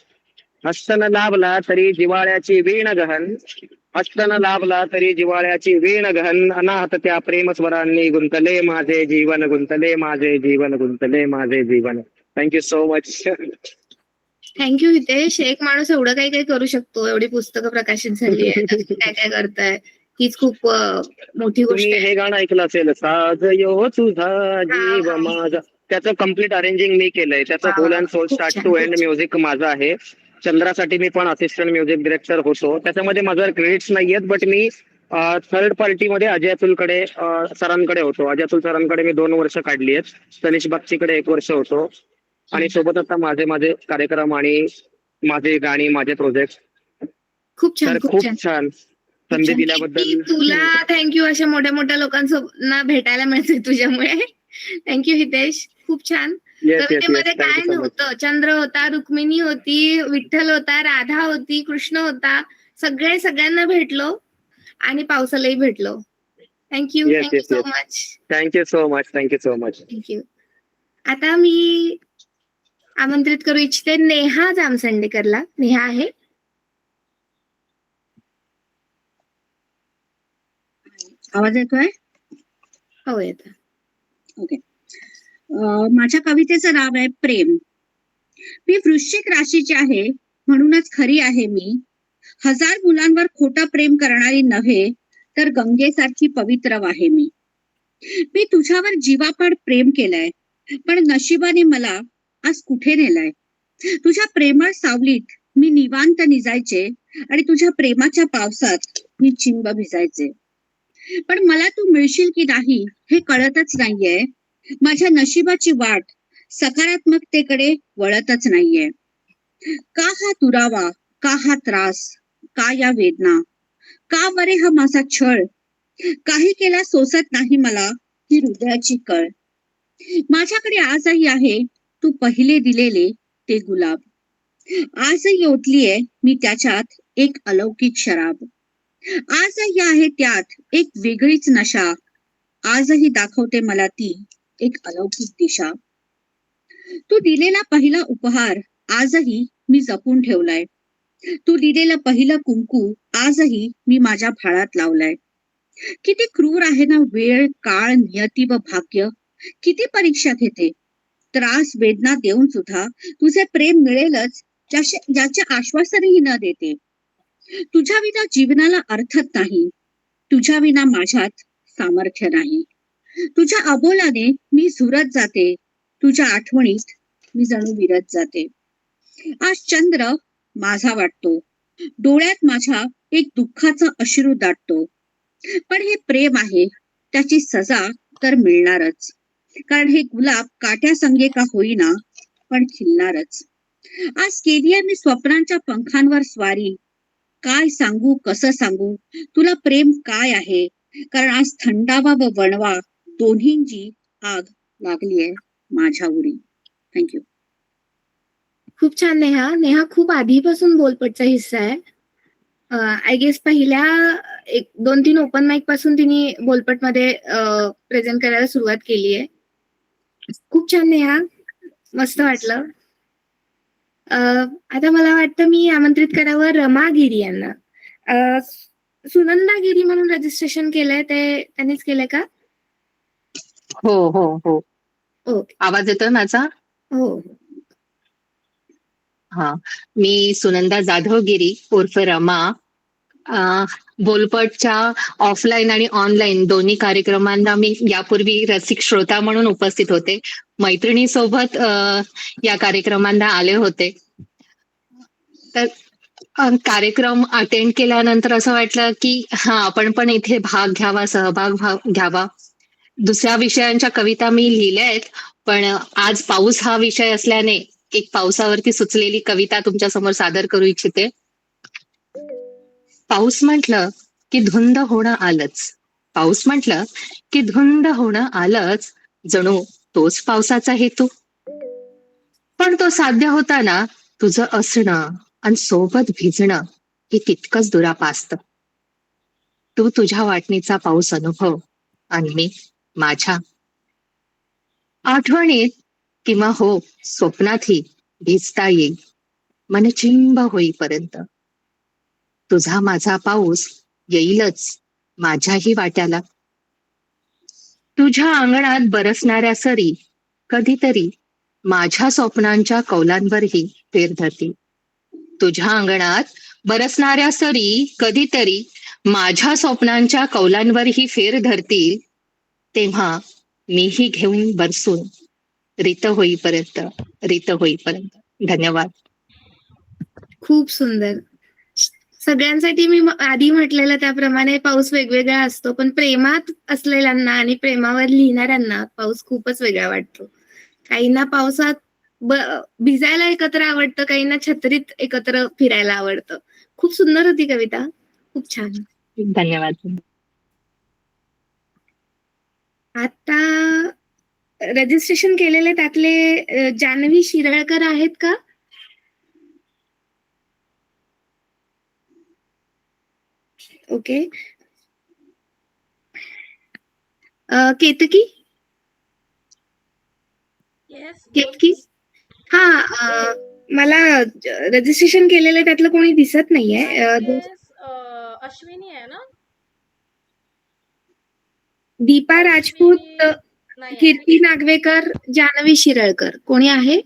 तरी जिवाळ्याची वीण गहन, अनाहत त्या प्रेम स्वरांनी गुंतले माझे जीवन. Thank you so much. Thank you Hitesh. एक माणूस एवढं काही काही करू शकतो, एवढी पुस्तकं प्रकाशित झाली आहे, काय काय करताय, हीच खूप मोठी गोष्ट तुम्ही आहे. हे गाणं ऐकलं असेल, साज यो तुझा जीव हा. माझा. त्याचं कम्प्लीट अरेंजिंग मी केलंय. त्याचं वा, होल अँड सोल खूप स्टार्ट छान, टू खूप एंड छान. म्युझिक माझं आहे. चंद्रासाठी मी पण असिस्टंट म्युझिक डिरेक्टर होतो. त्याच्यामध्ये माझं क्रेडिट्स नाहीयेत, बट मी थर्ड पार्टीमध्ये अजय अतुलकडे सरांकडे होतो. अजय अतुल सरांकडे मी 2 वर्ष काढली आहेत. तनिष बक्षीकडे 1 वर्ष होतो. आणि सोबत आता माझे कार्यक्रम आणि माझे गाणी, माझे प्रोजेक्ट. खूप छान, तर खूप खूप छान. छान खूप संधी छान. दिल्याबद्दल किती तुला थँक्यू, अशा मोठ्या मोठ्या लोकांना भेटायला मिळते तुझ्यामुळे. थँक्यू हितेश, खूप छान. येस कवितेमध्ये थँक्यू काय सो मच. नव्हतं? चंद्र होता, रुक्मिणी होती, विठ्ठल होता, राधा होती, कृष्ण होता. सगळ्यांना भेटलो आणि पावसालाही भेटलो. Thank you yes so much. Thank you so much. Thank you. आता मी आमंत्रित करू इच्छिते नेहा जामसंडेकरला. नेहा आहे? आवाज येतोय? हो, येतं. ओके. माझ्या कवितेचं नाव आहे प्रेम. मी वृश्चिक राशीची आहे, म्हणूनच खरी आहे मी. 1000 मुलांवर खोटं प्रेम करणारी नव्हे, तर गंगेसारखी पवित्र आहे मी. मी तुझ्यावर जीवापाड प्रेम केलंय, पण नशिबाने मला आज कुठे नेलंय. तुझ्या प्रेमळ सावलीत मी निवांत निजायचे, आणि तुझ्या प्रेमाच्या पावसात मी चिंब भिजायचे. पण मला तू मिळशील की नाही हे कळतच नाहीये. माझ्या नशिबाची वाट सकारात्मकतेकडे वळतच नाहीये. का हा दुरावा, का हा त्रास, का या वेदना, का बरे हा माझा छळ. काही केला सोसत नाही मला ही हृदयाची कळ. माझ्याकडे आजही आहे तू पहिले दिलेले ते गुलाब. आजही ओतलीये मी त्याच्यात एक अलौकिक शराब. आजही आहे त्यात एक वेगळीच नशा. आजही दाखवते मला ती एक अलौकिक दिशा. तू दिलेला पहिला उपहार आजही मी जपून ठेवलाय. तू दिलेलं पहिलं कुंकू आजही मी माझ्या भाळात लावलाय. किती क्रूर आहे ना वेळ, काळ, नियती व भाग्य. किती परीक्षा घेते. त्रास वेदना देऊन सुद्धा तुझे प्रेम मिळेलच ज्याचे आश्वासनही न देते. तुझ्या विना जीवनाला अर्थच नाही. तुझ्या विना माझ्यात सामर्थ्य नाही. तुझ्या अबोलाने मी झुरत जाते. तुझ्या आठवणीत मी जणू विरत जाते. आज चंद्र माझा वाटतो. डोळ्यात माझ्या एक दुःखाचा अश्रू दाटतो. पण हे प्रेम आहे, त्याची सजा तर मिळणारच. कारण हे गुलाब काट्या संगे का होईना पण खिलणारच. आज केलीये मी स्वप्नांच्या पंखांवर स्वारी. काय सांगू, कसं सांगू तुला प्रेम काय आहे. कारण आज थंडावा व वणवा दोन्हींची आग लागलीये माझ्या उरी. थँक्यू. खूप छान नेहा. नेहा खूप आधीपासून बोलपटचा हिस्सा आहे. आय गेस पहिल्या 2-3 ओपन माईक पासून तिने बोलपटमध्ये प्रेझेंट करायला सुरुवात केली आहे. खूप छान नेहा, मस्त वाटलं. आता मला वाटतं मी आमंत्रित करावं रमा गिरी यांना. सुनंदा गिरी म्हणून रजिस्ट्रेशन केलंय, ते त्यांनीच केलंय का? हो. ओके. आवाज येतोय माझा? हो. हा. मी सुनंदा जाधव गिरी उर्फ रमा. बोलपटच्या ऑफलाईन आणि ऑनलाईन दोन्ही कार्यक्रमांना मी यापूर्वी रसिक श्रोता म्हणून उपस्थित होते. मैत्रिणीसोबत या कार्यक्रमांना आले होते. तर कार्यक्रम अटेंड केल्यानंतर असं वाटलं की आपण पण इथे भाग घ्यावा, घ्यावा. दुसऱ्या विषयांच्या कविता मी लिहिल्या आहेत, पण आज पाऊस हा विषय असल्याने एक पावसावरती सुचलेली कविता तुमच्या समोर सादर करू इच्छिते. पाऊस म्हटलं की धुंद होणं आलंच. पाऊस म्हटलं की धुंद होणं आलंच. जणू तोच पावसाचा हेतू. पण तो साध्य होताना तुझं असणं आणि सोबत भिजणं हे तितकंच दुरापास्त. तू तुझ्या वाटणीचा पाऊस अनुभव आणि मी माझ्या आठवणीत किंवा हो स्वप्नातही भिजता येईल मन चिंब होईपर्यंत. तुझा माझा पाऊस येईलच माझ्याही वाट्याला. तुझ्या अंगणात बरसणाऱ्या सरी कधीतरी माझ्या स्वप्नांच्या कौलांवरही फेर धरतील. तुझ्या अंगणात बरसणाऱ्या सरी कधीतरी माझ्या स्वप्नांच्या कौलांवरही फेर धरतील. तेव्हा मीही घेऊन बरसून रित होईपर्यंत. धन्यवाद. खूप सुंदर. सगळ्यांसाठी मी आधी म्हटलेलं त्याप्रमाणे पाऊस वेगवेगळा असतो, पण प्रेमात असलेल्यांना आणि प्रेमावर लिहिणाऱ्यांना पाऊस खूपच वेगळा वाटतो. काहींना पावसात भिजायला एकत्र आवडतं, काहींना छत्रीत एकत्र फिरायला आवडतं. खूप सुंदर होती कविता, खूप छान. धन्यवाद. आता रजिस्ट्रेशन केलेले त्यातले जान्हवी शिरळकर आहेत का? ओके. केतकी येस, केतकी हा मला रजिस्ट्रेशन केलेलं त्यातलं कोणी दिसत नाहीये. अश्विनी आहे ना? दीपा राजपूत, नाही आहे. कीर्ती नागवेकर, जान्हवी शिरळकर कोणी आहे?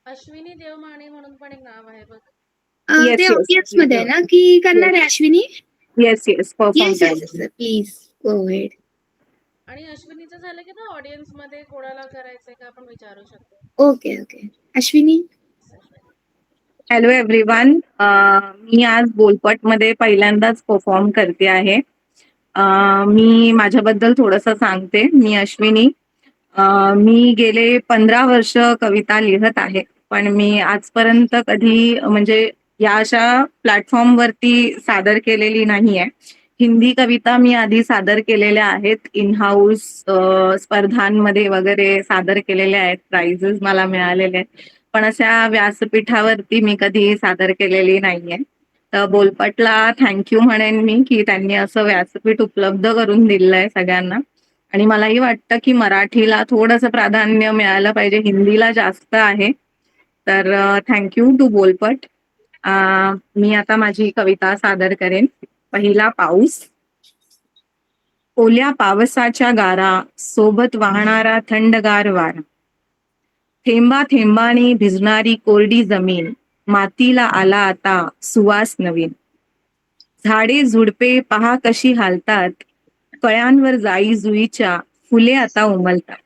अश्विनी देवमाणे म्हणून पण एक नाव आहे बघ. Yes, ते yes. ऑडियन्स मध्ये आहे ना की करणार आहे Ashwini? Yes perform please go ahead. आणि अश्विनीचं झालं की ना ऑडियन्स मध्ये कोणाला करायचंय का आपण विचारू शकतो. ओके अश्विनी. Hello everyone. मी आज बोलपटमध्ये पहिल्यांदाच परफॉर्म करते आहे. मी माझ्याबद्दल थोडंसं सांगते. मी अश्विनी. मी गेले 15 वर्ष कविता लिहत आहे, पण मी आजपर्यंत कधी म्हणजे या अशा प्लॅटफॉर्मवरती सादर केलेली नाहीये. हिंदी कविता मी आधी सादर केलेल्या आहेत, इन हाऊस स्पर्धांमध्ये वगैरे सादर केलेल्या आहेत, प्राइजेस मला मिळालेले आहेत, पण अशा व्यासपीठावरती मी कधी सादर केलेली नाहीये. तर बोलपटला थँक्यू म्हणेन मी की त्यांनी असं व्यासपीठ उपलब्ध करून दिलंय सगळ्यांना. आणि मलाही वाटतं की मराठीला थोडंसं प्राधान्य मिळालं पाहिजे, हिंदीला जास्त आहे. तर थँक्यू टू बोलपट. मी आता माझी कविता सादर करेन. पहिला पाऊस. ओल्या पावसाच्या गारा सोबत वाहणारा थंडगार वारा. थेंबा थेंबाने भिजणारी कोरडी जमीन, मातीला आला आता सुवास नवीन. झाडे झुडपे पहा कशी हालतात, कळ्यांवर जाई जुईच्या फुले आता उमलतात.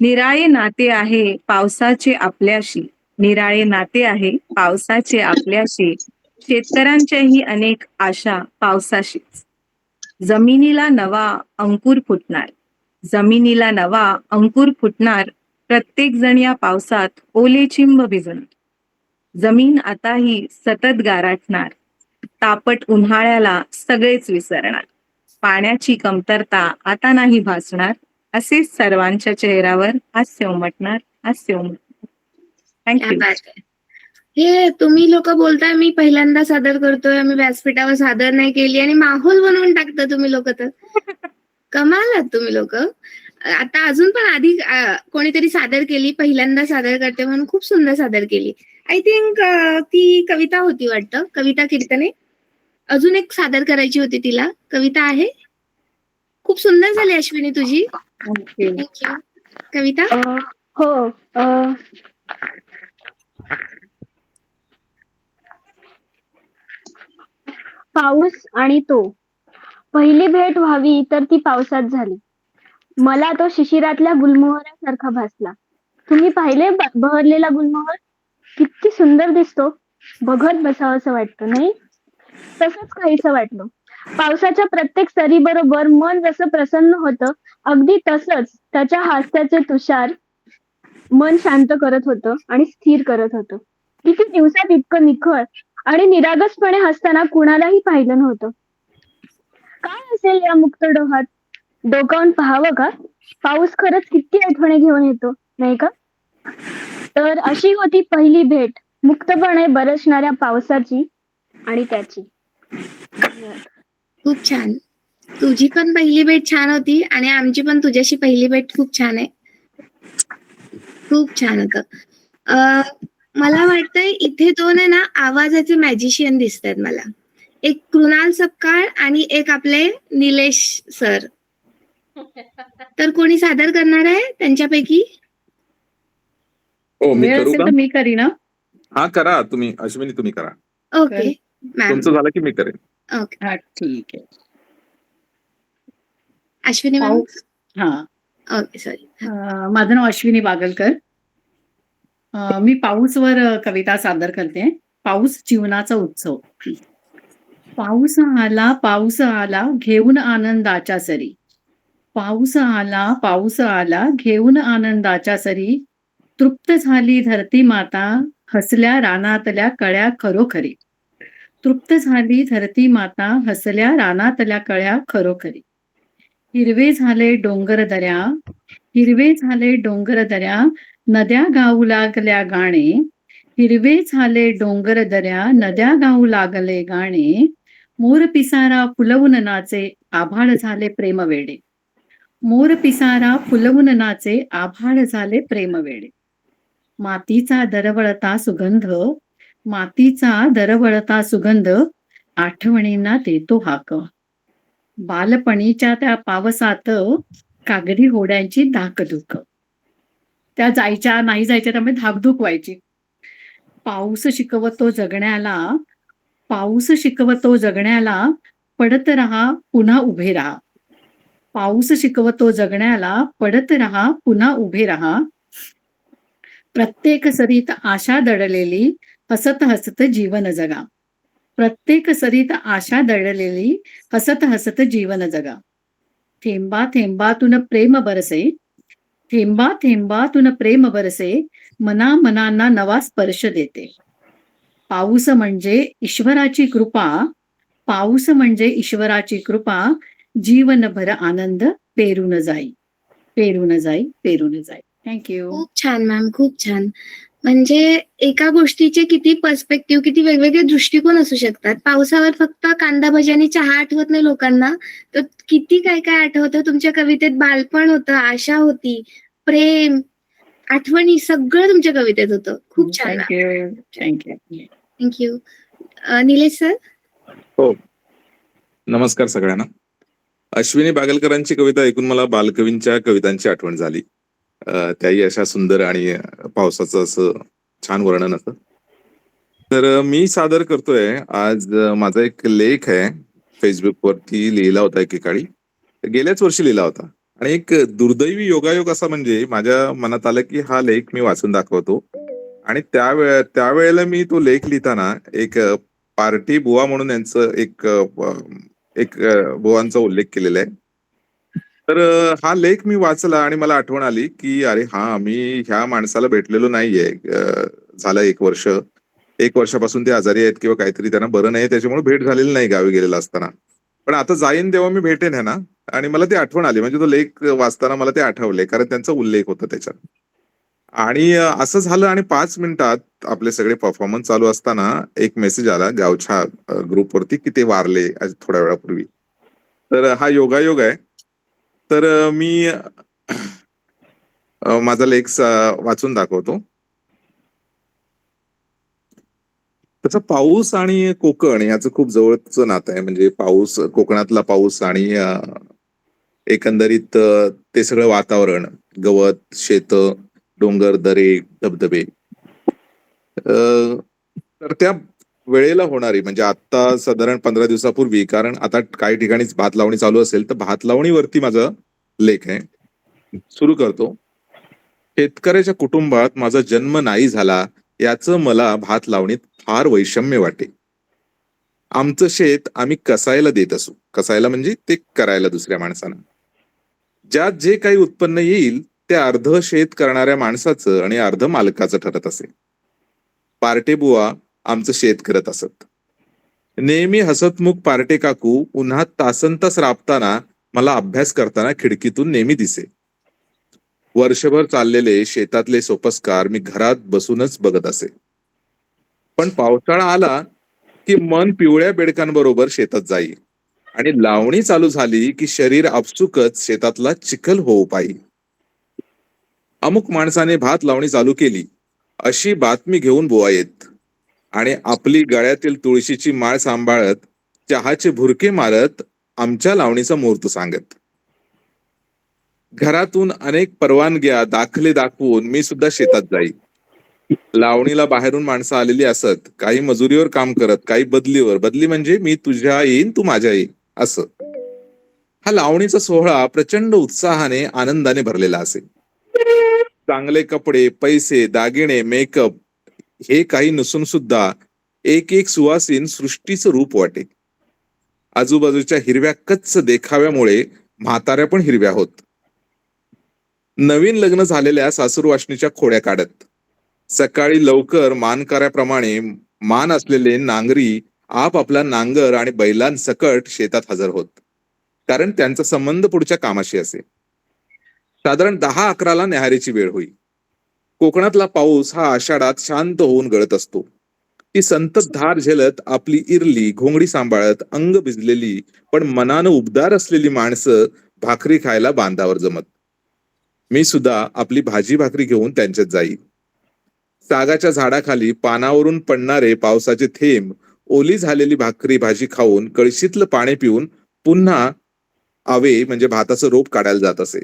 निराळे नाते आहे पावसाचे आपल्याशी, निराळे नाते आहे पावसाचे आपल्याशी. शेतकऱ्यांच्याही अनेक आशा पावसाशीच. जमिनीला नवा अंकुर फुटणार, जमिनीला नवा अंकुर फुटणार. प्रत्येक जण या पावसात ओले चिंब भिजणार. जमीन आताही सतत गारठणार, तापट उन्हाळ्याला सगळेच विसरणार. पाण्याची कमतरता आता नाही भासणार, असेच सर्वांच्या चेहऱ्यावर हास्य उमटणार, हास्य उमटणार. थँक्यू. हे तुम्ही लोक बोलताय, मी पहिल्यांदा सादर करतोय, मी व्यासपीठावर सादर नाही केली आणि माहोल बनवून टाकता तुम्ही लोक. तर कमाल आहात तुम्ही लोक. आता अजून पण आधी कोणीतरी सादर केली, पहिल्यांदा सादर करते म्हणून खूप सुंदर सादर केली. आय थिंक ती कविता होती वाटतं, कविता कीर्तने. अजून एक सादर करायची होती तिला. कविता आहे. खूप सुंदर झाली अश्विनी तुझी. पाऊस आणि तो. पहिली भेट व्हावी तर ती पावसात झाली. मला तो शिशिरातल्या गुलमोहरासारखा भासला. तुम्ही पाहिले बहरलेला गुलमोहर? किती सुंदर दिसतो. बघत बसावंसं वाटतं नाही? तसंच काहीसं वाटलं. पावसाच्या प्रत्येक सरीबरोबर मन जसं प्रसन्न होतं, अगदी तसंच त्याच्या हास्याचे तुषार मन शांत करत होतं आणि स्थिर करत होतं. किती दिवसात इतकं निखळ आणि निरागसपणे हसताना कुणालाही पाहिलं नव्हतं. काय असेल या मुक्त डोहात? डोकावून पाहावं का? पाऊस खरंच किती आठवणी घेऊन येतो, नाही का? तर अशी होती पहिली भेट मुक्तपणे बरसणाऱ्या पावसाची आणि त्याची. खूप छान. तुझी पण पहिली भेट छान होती आणि आमची पण तुझ्याशी पहिली भेट खूप छान आहे. खूप छान होतं. मला वाटतंय इथे दोन आहे ना आवाजाचे मॅजिशियन दिसतायत मला. एक कृणाल सपकाळ आणि एक आपले निलेश सर. तर कोणी सादर करणार आहे त्यांच्यापैकी? हो, मी वेळ करू असेल का? तर मी करीन ना. हा, करा तुम्ही. अश्विनी, तुम्ही करा. Okay ma'am. तुमचं झालं की मी करेन. ओके. हा ठीक आहे. अश्विनी मॅम. पाऊस हा ओके सॉरी. माझं नाव अश्विनी बागलकर. मी पाऊसवर कविता सादर करते. पाऊस जीवनाचा उत्सव. पाऊस आला घेऊन आनंदाच्या सरी. पाऊस आला घेऊन आनंदाच्या सरी. तृप्त झाली धरती माता हसल्या रानातल्या कळ्या खरोखरी. तृप्त झाली धरती माता हसल्या रानातल्या कळ्या खरोखरी. हिरवे झाले डोंगर दऱ्या नद्या गाऊ लागल्या गाणे. हिरवे झाले डोंगर दऱ्या नद्या गाऊ लागले गाणे. मोर पिसारा फुलवून नाचे आभाळ झाले प्रेमवेडे. मोर पिसारा फुलवून नाचे आभाळ झाले प्रेमवेडे. मातीचा दरवळता सुगंध आठवणींना देतो हाक. बालपणीच्या त्या पावसात कागदी होड्यांची धाकधूक. त्या जायच्या नाही जायच्या त्यामुळे धाकधूक व्हायची. पाऊस शिकवतो जगण्याला पडत रहा पुन्हा उभे राहा. पाऊस शिकवतो जगण्याला पडत रहा पुन्हा उभे राहा. प्रत्येक सरीत आशा दडलेली हसत हसत जीवन जगा. प्रत्येक सरीत आशा दडलेली हसत हसत जीवन जगा. थेंबा थेंबातून प्रेम बरसे मना मनांना नवा स्पर्श देते. पाऊस म्हणजे ईश्वराची कृपा जीवनभर आनंद पेरून जाई. थँक्यू. खूप छान मॅम. खूप छान. म्हणजे एका गोष्टीचे किती पर्स्पेक्टिव्ह, किती वेगवेगळे दृष्टिकोन असू शकतात. पावसावर फक्त कांदा भजी आणि चहा आठवत नाही लोकांना, तर किती काय काय आठवतं. तुमच्या कवितेत बालपण होतं, आशा होती, प्रेम, आठवणी सगळं तुमच्या कवितेत होतं. खूप छान. थँक्यू. निलेश सर. हो, नमस्कार सगळ्यांना. अश्विनी बागलकरांची कविता ऐकून मला बालकवींच्या कवितांची आठवण झाली. त्याही अशा सुंदर आणि पावसाचं असं छान वर्णन असं. तर मी सादर करतोय आज माझा एक लेख आहे, फेसबुकवरती लिहिला होता एकेकाळी, गेल्याच वर्षी लिहिला होता. आणि एक दुर्दैवी योगायोग असा म्हणजे माझ्या मनात आलं की हा लेख मी वाचून दाखवतो. आणि त्यावेळेला मी तो लेख लिहिताना एक पार्टी बुवा म्हणून यांचं एक बुवांचा उल्लेख केलेला आहे. तर हा लेख मी वाचला आणि मला आठवण आली की अरे हा, मी ह्या माणसाला भेटलेलो नाहीये. झालं 1 वर्ष. 1 वर्षापासून ते आजारी आहेत किंवा काहीतरी त्यांना बरं नाही, त्याच्यामुळे भेट झालेली नाही गावी गेलेला असताना. पण आता जाईन तेव्हा मी भेटेन ह्यांना. आणि मला ती आठवण आली, म्हणजे तो लेख वाचताना मला ते आठवले, कारण त्यांचा उल्लेख होता त्याच्यात. आणि असं झालं आणि 5 मिनिटात आपले सगळे परफॉर्मन्स चालू असताना एक मेसेज आला गावच्या ग्रुपवरती की ते वारले आज थोड्या वेळापूर्वी. तर हा योगायोग आहे. तर मी माझा लेख वाचून दाखवतो. त्याचा पाऊस आणि कोकण याचं खूप जवळचं नातं आहे. म्हणजे पाऊस, कोकणातला पाऊस आणि एकंदरीत ते सगळं वातावरण, गवत, शेत, डोंगर, दरे, धबधबे. तर त्या वेळेला होणारी म्हणजे आता साधारण 15 दिवसापूर्वी, कारण आता काही ठिकाणी भात लावणी चालू असेल तर भात लावणीवरती माझा लेख आहे. सुरू करतो. शेतकऱ्याच्या कुटुंबात माझा जन्म नाही झाला याचं मला भात लावणीत फार वैषम्य वाटे. आमचं शेत आम्ही कसायला देत असू. कसायला म्हणजे ते करायला दुसऱ्या माणसांना. ज्यात जे काही उत्पन्न येईल ते अर्ध शेत करणाऱ्या माणसाचं आणि अर्ध मालकाचं ठरत असे. पार्टे बुवा आमचं शेत करत असत. नेहमी हसतमुख पार्टे काकू उन्हात तासनतास राबताना मला अभ्यास करताना खिडकीतून नेहमी दिसे. वर्षभर चाललेले शेतातले सोपस्कार मी घरात बसूनच बघत असे. पण पावसाळा आला की मन पिवळ्या बेडकांबरोबर शेतात जाई आणि लावणी चालू झाली की शरीर आपसुकच शेतातला चिखल होऊ पाई. अमुक माणसाने भात लावणी चालू केली अशी बातमी घेऊन बुवा येत आणि आपली गळ्यातील तुळशीची माळ सांभाळत चहाचे भुरके मारत आमच्या लावणीचा मुहूर्त सांगत. घरातून अनेक परवानग्या दाखले दाखवून मी सुद्धा शेतात जाई. लावणीला बाहेरून माणसं आलेली असत. काही मजुरीवर काम करत, काही बदलीवर. बदली म्हणजे मी तुझ्या येईन तू माझ्या येईन असं. हा लावणीचा सोहळा प्रचंड उत्साहाने आनंदाने भरलेला असे. चांगले कपडे, पैसे, दागिने, मेकअप हे काही नसून सुद्धा एक एक सुवासीन सृष्टीचं रूप वाटे. आजूबाजूच्या हिरव्या कच्च देखाव्यामुळे म्हाताऱ्या पण हिरव्या होत. नवीन लग्न झालेल्या सासूरवासणीच्या खोड्या काढत. सकाळी लवकर मानकऱ्याप्रमाणे मान असलेले नांगरी आपापला नांगर आणि बैलांसकट शेतात हजर होत, कारण त्यांचा संबंध पुढच्या कामाशी असे. साधारण 10-11ला न्याहारीची वेळ होई. कोकणातला पाऊस हा आषाढात शांत होऊन गळत असतो. ती संततधार झेलत आपली इरली घोंगडी सांभाळत अंग भिजलेली पण मनानं उबदार असलेली माणसं भाकरी खायला बांधावर जमत. मी सुद्धा आपली भाजी भाकरी घेऊन त्यांच्यात जाई. सागाच्या झाडाखाली पानावरून पडणारे पावसाचे थेंब ओली झालेली भाकरी भाजी खाऊन कळशीतलं पाणी पिऊन पुन्हा आवे म्हणजे भाताचं रोप काढायला जात असे.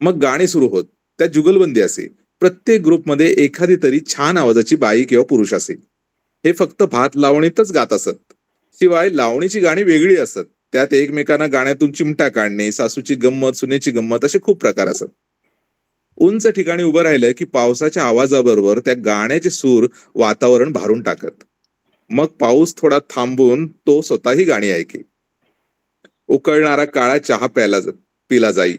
मग गाणी सुरू होत. त्यात जुगलबंदी असे. प्रत्येक ग्रुपमध्ये एखादी तरी छान आवाजाची बाई किंवा पुरुष असे. हे फक्त भात लावणीतच गात असत. शिवाय लावणीची गाणी वेगळी असत. त्यात एकमेकांना गाण्यातून चिमटा काढणे, सासूची गंमत, सुनेची गंमत असे खूप प्रकार असत. उंच ठिकाणी उभं राहिलं की पावसाच्या आवाजाबरोबर त्या गाण्याचे सूर वातावरण भारून टाकत. मग पाऊस थोडा थांबून तो स्वतःही गाणी ऐके. उकळणारा काळा चहा पिला जाई.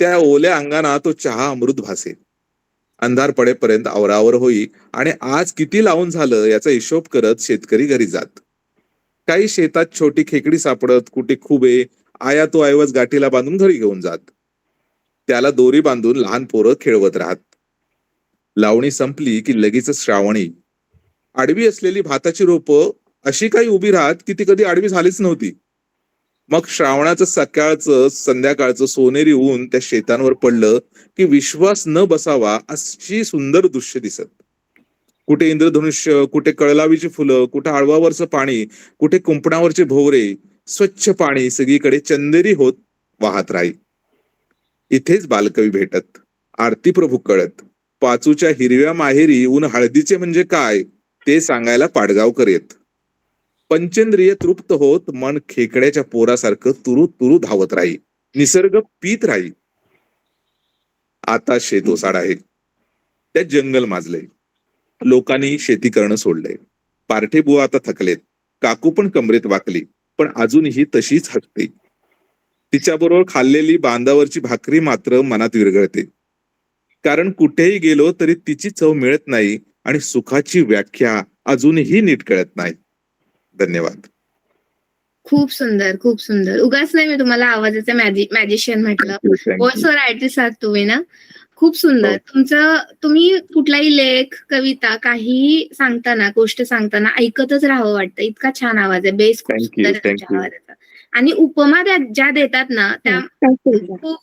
त्या ओल्या अंगाना तो चहा अमृत भासे. अंधार पडेपर्यंत आवरावर होई आणि आज किती लावून झालं याचा हिशोब करत शेतकरी घरी जात. काही शेतात छोटी खेकडी सापडत, कुठे खुबे आया तो ऐवज गाठीला बांधून घरी घेऊन जात. त्याला दोरी बांधून लहान पोरं खेळवत राहत. लावणी संपली की लगेच श्रावणी. आडवी असलेली भाताची रोपं अशी काही उभी राहत की ती कधी आडवी झालीच नव्हती. मग श्रावणाचं सकाळचं संध्याकाळचं सोनेरी ऊन त्या शेतांवर पडलं की विश्वास न बसावा अशी सुंदर दृश्य दिसत. कुठे इंद्रधनुष्य, कुठे कळलावीची फुलं, कुठे आळवावरचं पाणी, कुठे कुंपणावरचे भोवरे, स्वच्छ पाणी सगळीकडे चंदेरी होत वाहत राही. इथेच बालकवी भेटत, आरती प्रभू कळत. पाचूच्या हिरव्या माहेरी ऊन हळदीचे म्हणजे काय ते सांगायला पाडगावकर येत. पंचेंद्रिय तृप्त होत मन खेकड्याच्या पोरासारखं तुरु तुरु धावत राही. निसर्ग पीत राही. आता शेत ओसाड आहे. त्यात जंगल माजले. लोकांनी शेती करणं सोडलंय. पार्ठे बुवा आता थकलेत. काकू पण कमरेत वाकली, पण अजूनही तशीच हसते. तिच्याबरोबर खाल्लेली बांधावरची भाकरी मात्र मनात विरघळते. कारण कुठेही गेलो तरी तिची चव मिळत नाही आणि सुखाची व्याख्या अजूनही नीट कळत नाही. धन्यवाद. खूप सुंदर, खूप सुंदर. उगाच नाही मी तुम्हाला आवाजाचा मॅजिशियन म्हटलं. ऑल्सो रायटिस्ट आहात तुम्ही ना. खूप सुंदर. तुम्ही कुठलाही लेख, कविता काही सांगताना, गोष्ट सांगताना ऐकतच राहावं वाटतं. इतका छान आवाज आहे. बेस खूप सुंदर आहे तुमच्या आवाजाचा. आणि उपमा ज्या देतात ना त्या खूप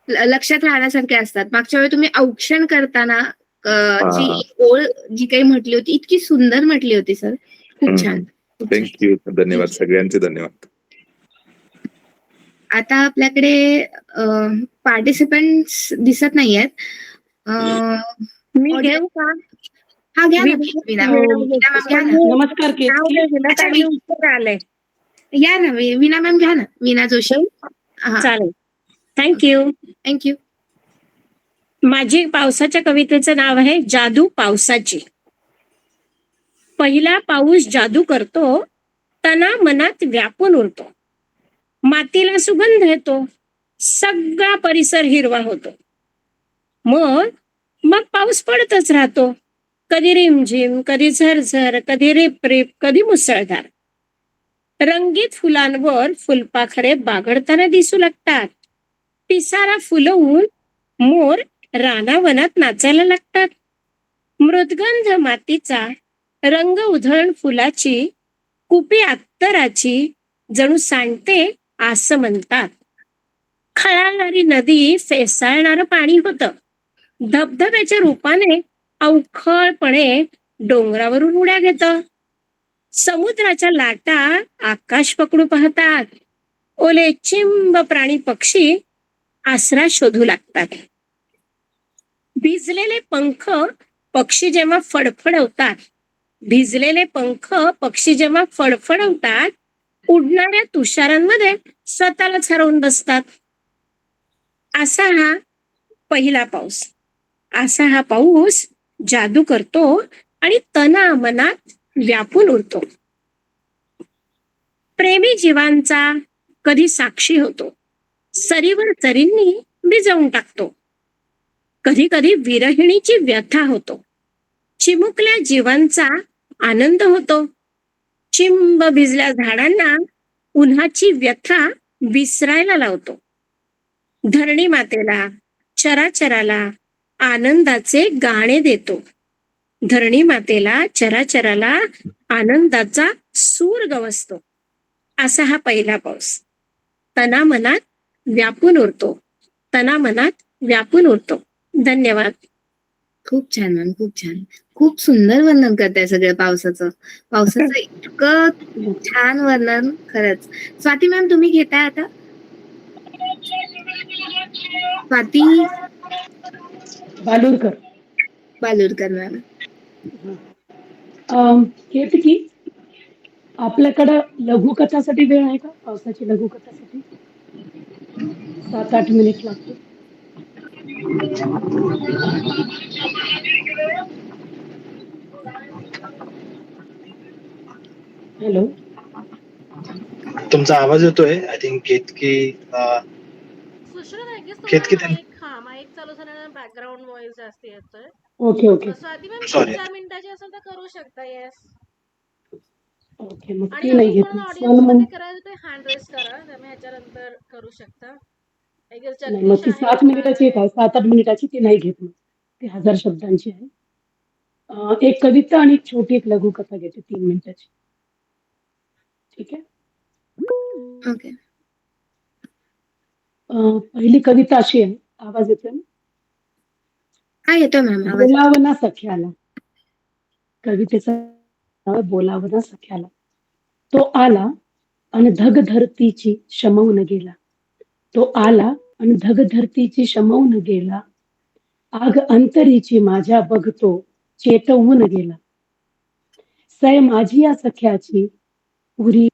लक्षात राहण्यासारख्या असतात. मागच्या वेळी तुम्ही औक्षण करताना जी ओळ जी काही म्हटली होती इतकी सुंदर म्हटली होती सर. खूप छान. थँक्यू. धन्यवाद. सगळ्यांचे धन्यवाद. आता आपल्याकडे पार्टिसिपंट्स दिसत नाहीयेत. मी घेऊ का? हा घ्या ना वि- विना हो. विना मॅम घ्या ना. नमस्कार अच्छा, उत्तर आलंय. या ना विना मॅम घ्या ना. विना जोशी. हा, चालेल, थँक्यू. थँक्यू. माझी पावसाच्या कवितेचं नाव आहे जादू पावसाची. पहिला पाऊस जादू करतो, तना मनात व्यापून उरतो. मातीला सुगंध येतो, सगळा परिसर हिरवा होतो. मग मग पाऊस पडतच राहतो, कधी रिमझिम, कधी झरझर, कधी रिपरिप, कधी मुसळधार. रंगीत फुलांवर फुलपाखरे बागडताना दिसू लागतात. पिसारा फुलवून मोर रानावनात नाचायला लागतात. मृदगंध मातीचा, रंग उधळण फुलाची, कुपी अत्तराची जणू सांडते असं म्हणतात. खळाळणारी नदी फेसाळणारं पाणी होतं. धबधब्याच्या रूपाने अवखळपणे डोंगरावरून उड्या घेत. समुद्राच्या लाटा आकाश पकडू पाहतात. ओले चिंब प्राणी पक्षी आसरा शोधू लागतात. भिजलेले पंख पक्षी जेव्हा फडफडवतात, भिजलेले पंख पक्षी जेव्हा फडफडवतात, उडणाऱ्या तुषारांमध्ये स्वतःलाच हरवून बसतात. असा हा पहिला पाऊस. असा हा पाऊस जादू करतो आणि तना मनात व्यापून उरतो. प्रेमी जीवांचा कधी साक्षी होतो, सरीवर सरींनी भिजवून टाकतो. कधी कधी विरहिणीची व्यथा होतो, चिमुकल्या जीवांचा आनंद होतो. चिंब भिजल्या झाडांना उन्हाची व्यथा विसरायला लावतो. धरणी मातेला, चराचराला आनंदाचे गाणे देतो. धरणी मातेला, चराचराला आनंदाचा सूर गवसतो. असा हा पहिला पाऊस. तना मनात व्यापून उरतो, तना मनात व्यापून उरतो. धन्यवाद. खूप छान मॅम, खूप छान. खूप सुंदर वर्णन करताय सगळं पावसाचं. पावसाचं इतकं छान वर्णन खरंच. स्वाती मॅम तुम्ही घेताय आता? स्वाती बालुरकर मॅम. केतकी, आपल्याकडं लघुकथासाठी वेळ आहे का? पावसाची लघुकथासाठी 7-8 मिनिट लागते. हॅलो, तुमचा आवाज येतोय. आय थिंक केतकी सुश्रुत आहे की केतकी तुम्हाला माईक चालू झाल्यानं बॅकग्राऊंड व्हॉइस जास्त येतोय. ओके. Swati ma'am Sorry. 3-4 मिनिटाची असेल तर करू शकता. येस. ओके, मग आणि ती नाही अजून कोणाला घेतली. ऑडियन्स मध्ये करायचं ते हँड रेस करा, त्यामुळे ह्याच्यानंतर करू शकता. I guess नाही, मग ती जगदीश आहे, 7 मिनिटाची आहे, 7-8 मिनिटाची ती नाही घेत. मग ती 1000 शब्दांची आहे. एक कविता आणि एक छोटी एक लघुकथा घेते 3 मिनिटाची. ठीक आहे. ओके. पहिली कविता अशी आहे. आवाज येतोय ना? हा येतोय मॅम आवाज. बोलावना सख्याला. कवितेचं नाव बोलावना सख्याला. तो आला आणि धग धरतीची शमवून गेला. तो आला आणि धग धरतीची शमवून गेला. आग अंतरीची माझ्या बघतो चेतवून गेला. सय माझी या सख्याची उरी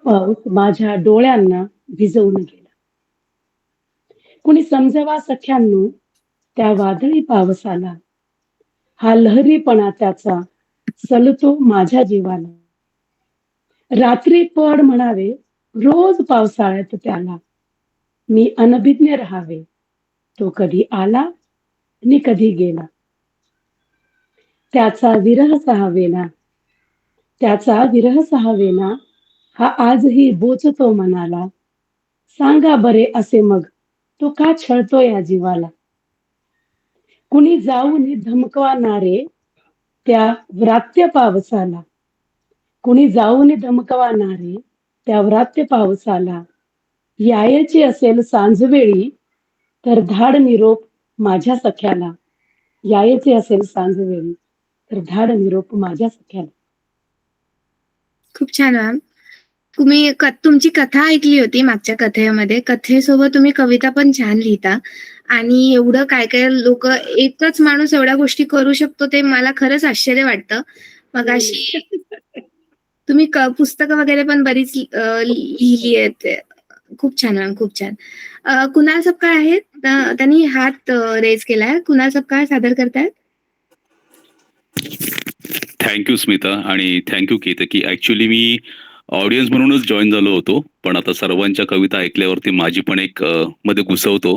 पाऊस माझ्या डोळ्यांना भिजवून गेला. कुणी समजवा सख्यांनो त्या वादळी पावसाला. हा लहरीपणा त्याचा सलतो माझ्या जीवाला. रात्री पड म्हणावे रोज पावसाळ्यात त्याला. मी अनभिज्ञ राहावे तो कधी आला आणि कधी गेला. त्याचा विरह सहावेना, त्याचा विरह सहावेना हा आजही बोचतो मनाला. सांगा बरे असे मग तो का छळतो या जीवाला. कुणी जाऊन धमकवानारे त्या व्रात्य पावसाला. कुणी जाऊन धमकवानारे त्या व्रात्य पावसाला. यायचे असेल सांजवेळी तर धाड निरोप माझ्या सख्याला. यायचे असेल सांजवेळी तर धाड निरोप माझ्या सख्याला. खूप छान मॅम. तुमची कथा ऐकली होती मागच्या कथेमध्ये. कथेसोबत तुम्ही कविता पण छान लिहिता आणि एवढं काय काय लोक, एकच माणूस एवढ्या गोष्टी करू शकतो ते मला खरंच आश्चर्य वाटतं. मग अशी तुम्ही पुस्तकं वगैरे पण बरीच लिहिली आहेत. खूप छान, खूप छान. कुणाल सपकाळ आहेत, त्यांनी हात रेज केलाय. कुणाल सपकाळ सादर करतायत. थँक्यू स्मिता आणि थँक्यू केतकी. ऍक्च्युली मी ऑडियन्स म्हणूनच जॉईन झालो होतो, पण आता सर्वांच्या कविता ऐकल्यावरती माझी पण एक मध्ये घुसवतो.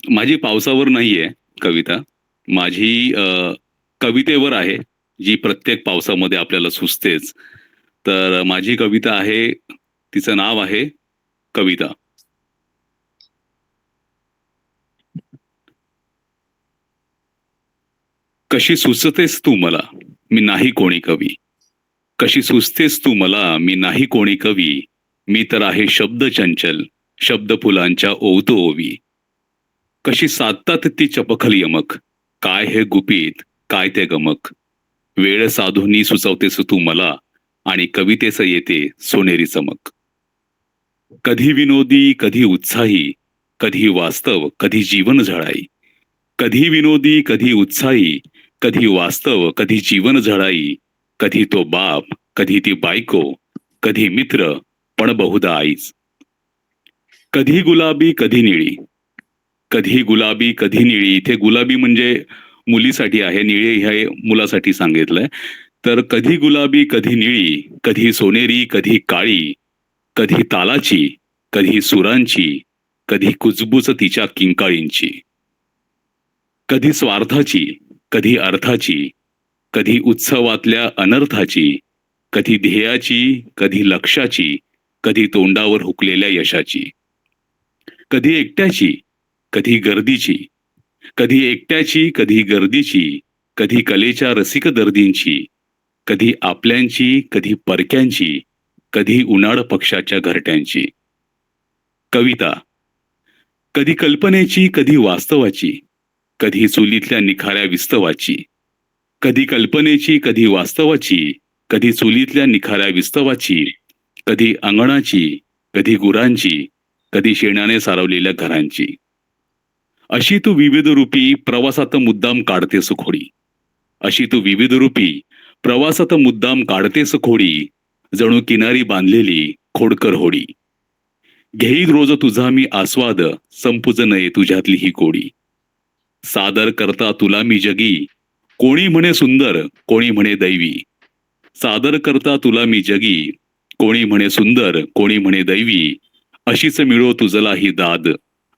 माझी पावसावर नाहीये कविता, माझी कवितेवर आहे, जी प्रत्येक पावसामध्ये आपल्याला सुचतेच. तर माझी कविता आहे, तिचं नाव आहे कविता. कशी सुचतेस तू मला, मी नाही कोणी कवी. कशी सुचतेस तू मला, मी नाही कोणी कवी. मी तर आहे शब्द चंचल, शब्द फुलांच्या ओवतो ओवी. कशी साधतात ती चपखल यमक, काय हे गुपित, काय ते गमक. वेळ साधूनी सुचवतेस तू मला, आणि कवितेस येते सोनेरी चमक. कधी विनोदी, कधी उत्साही, कधी वास्तव, कधी जीवन झळाई. कधी विनोदी, कधी उत्साही, कधी वास्तव, कधी जीवन झळाई. कधी तो बाप, कधी ती बायको, कधी मित्र, पण बहुधा आईच. कधी गुलाबी, कधी निळी. कधी गुलाबी, कधी निळी. इथे गुलाबी म्हणजे मुलीसाठी आहे, निळी हे मुलासाठी सांगितलंय. तर कधी गुलाबी, कधी निळी, कधी सोनेरी, कधी काळी. कधी तालाची, कधी सुरांची, कधी कुजबुज तिच्या किंकाळींची. कधी स्वार्थाची, कधी अर्थाची, कधी उत्सवातल्या अनर्थाची. कधी ध्येयाची, कधी लक्षाची, कधी तोंडावर हुकलेल्या यशाची. कधी एकट्याची, कधी गर्दीची. कधी एकट्याची, कधी गर्दीची. कधी कलेच्या रसिक दर्दींची. कधी आपल्यांची, कधी परक्यांची. कधी उन्हाळ पक्षाच्या घरट्यांची. कविता कधी कल्पनेची, कधी वास्तवाची. कधी चुलीतल्या निखाऱ्या विस्तवाची. कधी कल्पनेची, कधी वास्तवाची. कधी चुलीतल्या निखाऱ्या विस्तवाची. कधी अंगणाची, कधी गुरांची. कधी शेणाने सारवलेल्या घरांची. अशी तू विविध रूपी प्रवासात मुद्दाम काढतेस खोडी. अशी तू विविध रूपी प्रवासात मुद्दाम काढतेस खोडी. जणू किनारी बांधलेली खोडकर होडी. घेईन रोज तुझा मी आस्वाद, संपूज नये तुझ्यातली ही गोडी. सादर करता तुला मी जगी, कोणी म्हणे सुंदर, कोणी म्हणे दैवी. सादर करता तुला मी जगी, कोणी म्हणे सुंदर, कोणी म्हणे दैवी. अशीच मिळो तुझला ही दाद,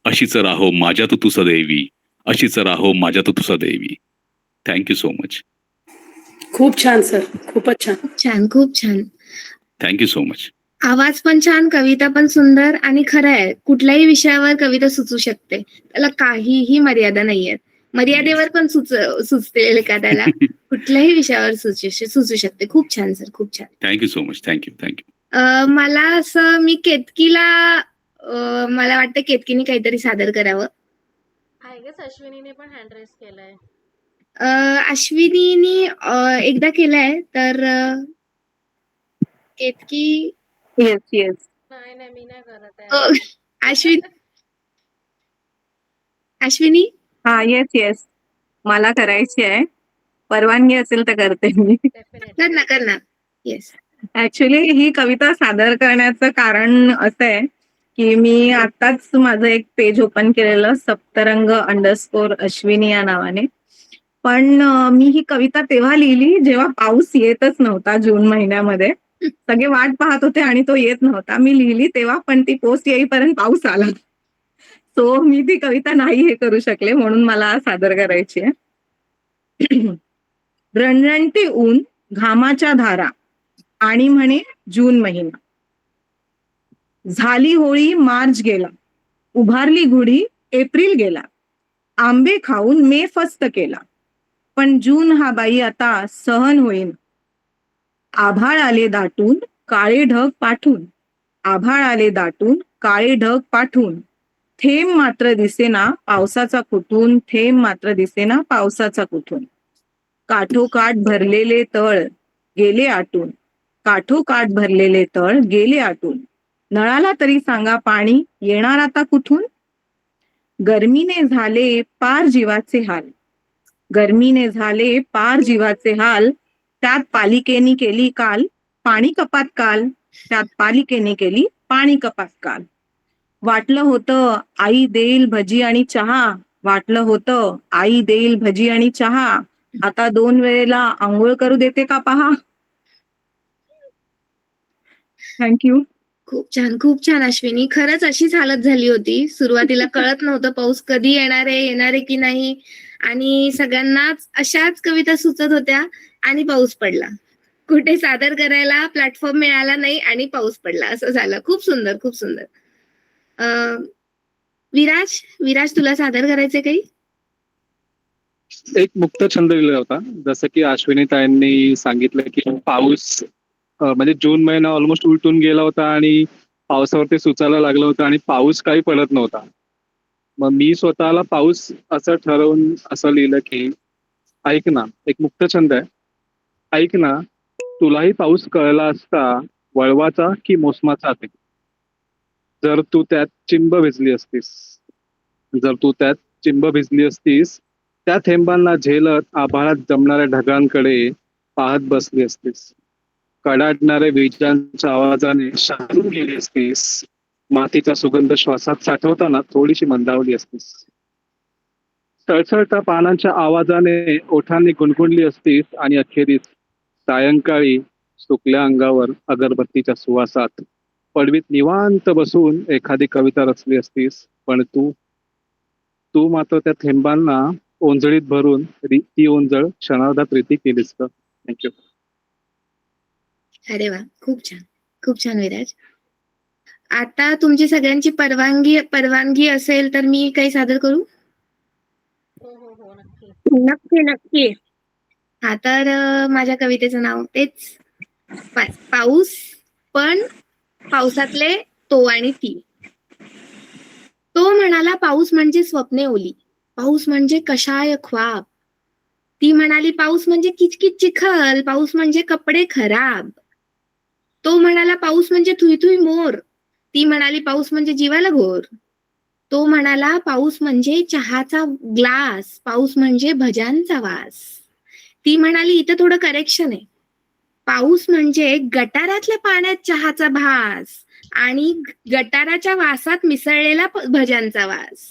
अशीच राहो माझ्यात तू सदैवी. अशीच राहो माझ्यात तू सदैवी. Thank you so much. खूप छान सर, खूपच छान. खूप छान, खूप छान. Thank you so much. आवाज पण छान, कविता पण सुंदर आणि खरं आहे, कुठल्याही विषयावर कविता सुचू शकते. त्याला काहीही मर्यादा नाहीये. मर्यादेवर पण सुचते का त्याला. कुठल्याही विषयावर सुचू शकते. खूप छान सर, खूप छान. Thank you so much. Thank you thank you. मला असं, मी केतकीला, मला वाटतं केतकीने काहीतरी सादर करावं. आय गेस अश्विनीने पण हँड रेस केलाय. अश्विनीने एकदा केलाय, तर केतकी. Yes yes. नाही नाही, मी नाही करत आहे. अश्विनी. हा येस येस, मला करायची आहे. परवानगी असेल तर करते मी. कर ना. येस. ऍक्च्युली ही कविता सादर करण्याचं कारण असं आहे की मी आताच माझं एक पेज ओपन केलेलं, सप्तरंग _अश्विनी या नावाने. पण मी ही कविता तेव्हा लिहिली जेव्हा पाऊस येतच नव्हता. जून महिन्यामध्ये सगळे वाट पाहत होते आणि तो येत नव्हता. मी लिहिली तेव्हा, पण ती पोस्ट येईपर्यंत पाऊस आला. सो मी ती कविता नाही हे करू शकले, म्हणून मला सादर करायची आहे. रणरणते ऊन, घामाच्या धारा, आणि म्हणे जून महिना. झाली होळी, मार्च गेला. उभारली गुढी, एप्रिल गेला. आंबे खाऊन मे फस्त केला. पण जून हा बाई आता सहन होईन. आभाळ आले दाटून, काळे ढग पाठून. आभाळ आले दाटून, काळे ढग पाठून. थेंब मात्र दिसेना पावसाचा कुठून. थेंब मात्र दिसेना पावसाचा कुठून. काठोकाठ भरलेले तळ गेले आटून. काठोकाठ भरलेले तळ गेले आटून. नळाला तरी सांगा पाणी येणार आता कुठून? गर्मीने झाले पार जीवाचे हाल. गर्मीने झाले पार जीवाचे हाल. त्यात पालिकेने केली काल पाणी कपात काल. त्यात पालिकेने केली पाणी कपात काल. वाटलं होतं आई देईल भजी आणि चहा. वाटलं होतं आई देईल भजी आणि चहा. आता 2 वेळेला आंघोळ करू देते का पहा. थँक्यू. खूप छान अश्विनी. खरंच अशीच हालत झाली होती. सुरुवातीला कळत नव्हतं पाऊस कधी येणार आहे की नाही, आणि सगळ्यांनाच अशाच कविता सुचत होत्या आणि पाऊस पडला. कुठे सादर करायला प्लॅटफॉर्म मिळाला नाही आणि पाऊस पडला, असं झालं. खूप सुंदर. विराज तुला सादर करायचे काही? एक मुक्त छंद लिहिला होता. जसं की अश्विनी ताईंनी सांगितलं की पाऊस म्हणजे जून महिना ऑलमोस्ट उलटून गेला होता आणि पावसावरती सुचायला लागलं होतं आणि पाऊस काही पडत नव्हता. मग मी स्वतःला पाऊस असं ठरवून असं लिहिलं की ऐक ना, एक मुक्त छंद आहे. ऐक ना, तुलाही पाऊस कळला असता वळवाचा की मोसमाचा ते. जर तू त्यात चिंब भिजली असतीस, त्या थेंबांना झेलत आभाळात जमणाऱ्या ढगांकडे पाहत बसली असतीस. कडाडणाऱ्या विजांच्या आवाजाने शांतून गेली असतीस. मातीचा सुगंध श्वासात साठवताना थोडीशी मंदावली असतीस. सळसळत्या पानांच्या आवाजाने ओठांनी गुणगुणली असतीस आणि अखेरीस सायंकाळी सुकल्या अंगावर अगरबत्तीच्या सुवासात पडवीत निवांत बसून एखादी कविता रचली असतीस. पण तू मात्र त्या थेंबांना ओंजळीत भरून ती ओंजळ क्षणार्धात रीती केलीस का. थँक्यू. अरे वा, खूप छान विराज. आता तुमची सगळ्यांची परवानगी असेल तर मी काही सादर करू? हो नक्की. नक्की. हा तर माझ्या कवितेचं नाव तेच पाऊस, पण पावसातले तो आणि ती. तो म्हणाला पाऊस म्हणजे स्वप्ने ओली, पाऊस म्हणजे कषाय ख्वाब. ती म्हणाली पाऊस म्हणजे किचकिच चिखल, पाऊस म्हणजे कपडे खराब. तो म्हणाला पाऊस म्हणजे थुई मोर, ती म्हणाली पाऊस म्हणजे जीवाला घोर. तो म्हणाला पाऊस म्हणजे चहाचा ग्लास, पाऊस म्हणजे भज्यांचा वास. ती म्हणाली इथं थोडं करेक्शन आहे, पाऊस म्हणजे गटारातल्या पाण्यात चहाचा भास आणि गटाराच्या वासात मिसळलेला भज्यांचा वास.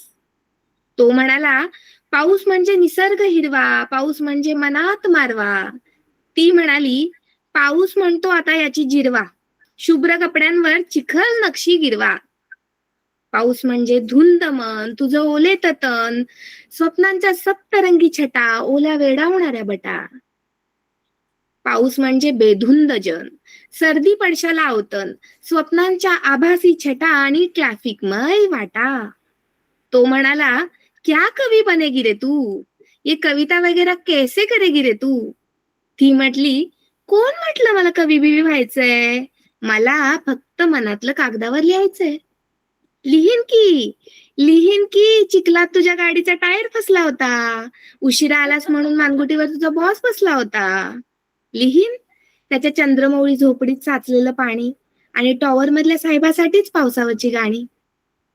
तो म्हणाला पाऊस म्हणजे निसर्ग हिरवा, पाऊस म्हणजे मनात मारवा. ती म्हणाली पाऊस म्हणतो आता याची जिरवा, शुभ्र कपड्यांवर चिखल नक्षी गिरवा. पाऊस म्हणजे धुंद मन, तुझं ओले तन, स्वप्नांच्या सप्तरंगी छटा, ओल्या वेडावणाऱ्या बटा. पाऊस म्हणजे बेधुंद जन, सर्दी पडशाला अवतन, स्वप्नांच्या आभासी छटा आणि ट्रॅफिकमय वाटा. तो म्हणाला क्या कवी बनेगी रे तू, ये कविता वगैरे कैसे करेगी रे तू. ती म्हटली कोण म्हटलं मला कवी बिवी व्हायचंय, मला फक्त मनातलं कागदावर लिहायचंय. लिहीन की चिखलात तुझ्या गाडीचा टायर फसला होता, उशिरा आलास म्हणून मानगुटीवर तुझा बॉस बसला होता. लिहीन त्याच्या चंद्रमौळी झोपडीत साचलेलं पाणी आणि टॉवर मधल्या साहेबासाठीच पावसावरची गाणी.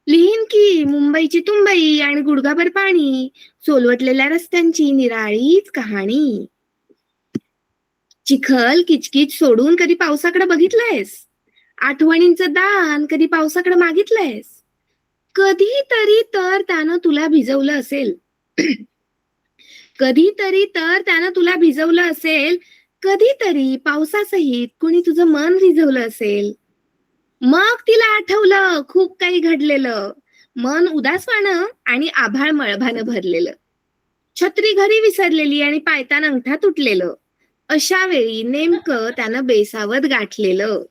लिहीन की मुंबईची तुंबई आणि गुडघाभर पाणी, सोलवटलेल्या रस्त्यांची निराळीच कहाणी. चिखल किचकिच सोडून कधी पावसाकडे बघितलंयस, आठवणींचं दान कधी पावसाकडे मागितलंयस. कधीतरी तर त्यानं तुला भिजवलं असेल, कधीतरी पावसासहित कुणी तुझं मन रिझवलं असेल. मग तिला आठवलं खूप काही घडलेलं, मन उदासवानं आणि आभाळ मळभानं भरलेलं, छत्री घरी विसरलेली आणि पायतान अंगठा तुटलेलं. अशा वेळी नेमकं त्यानं बेसावत गाठलेलं.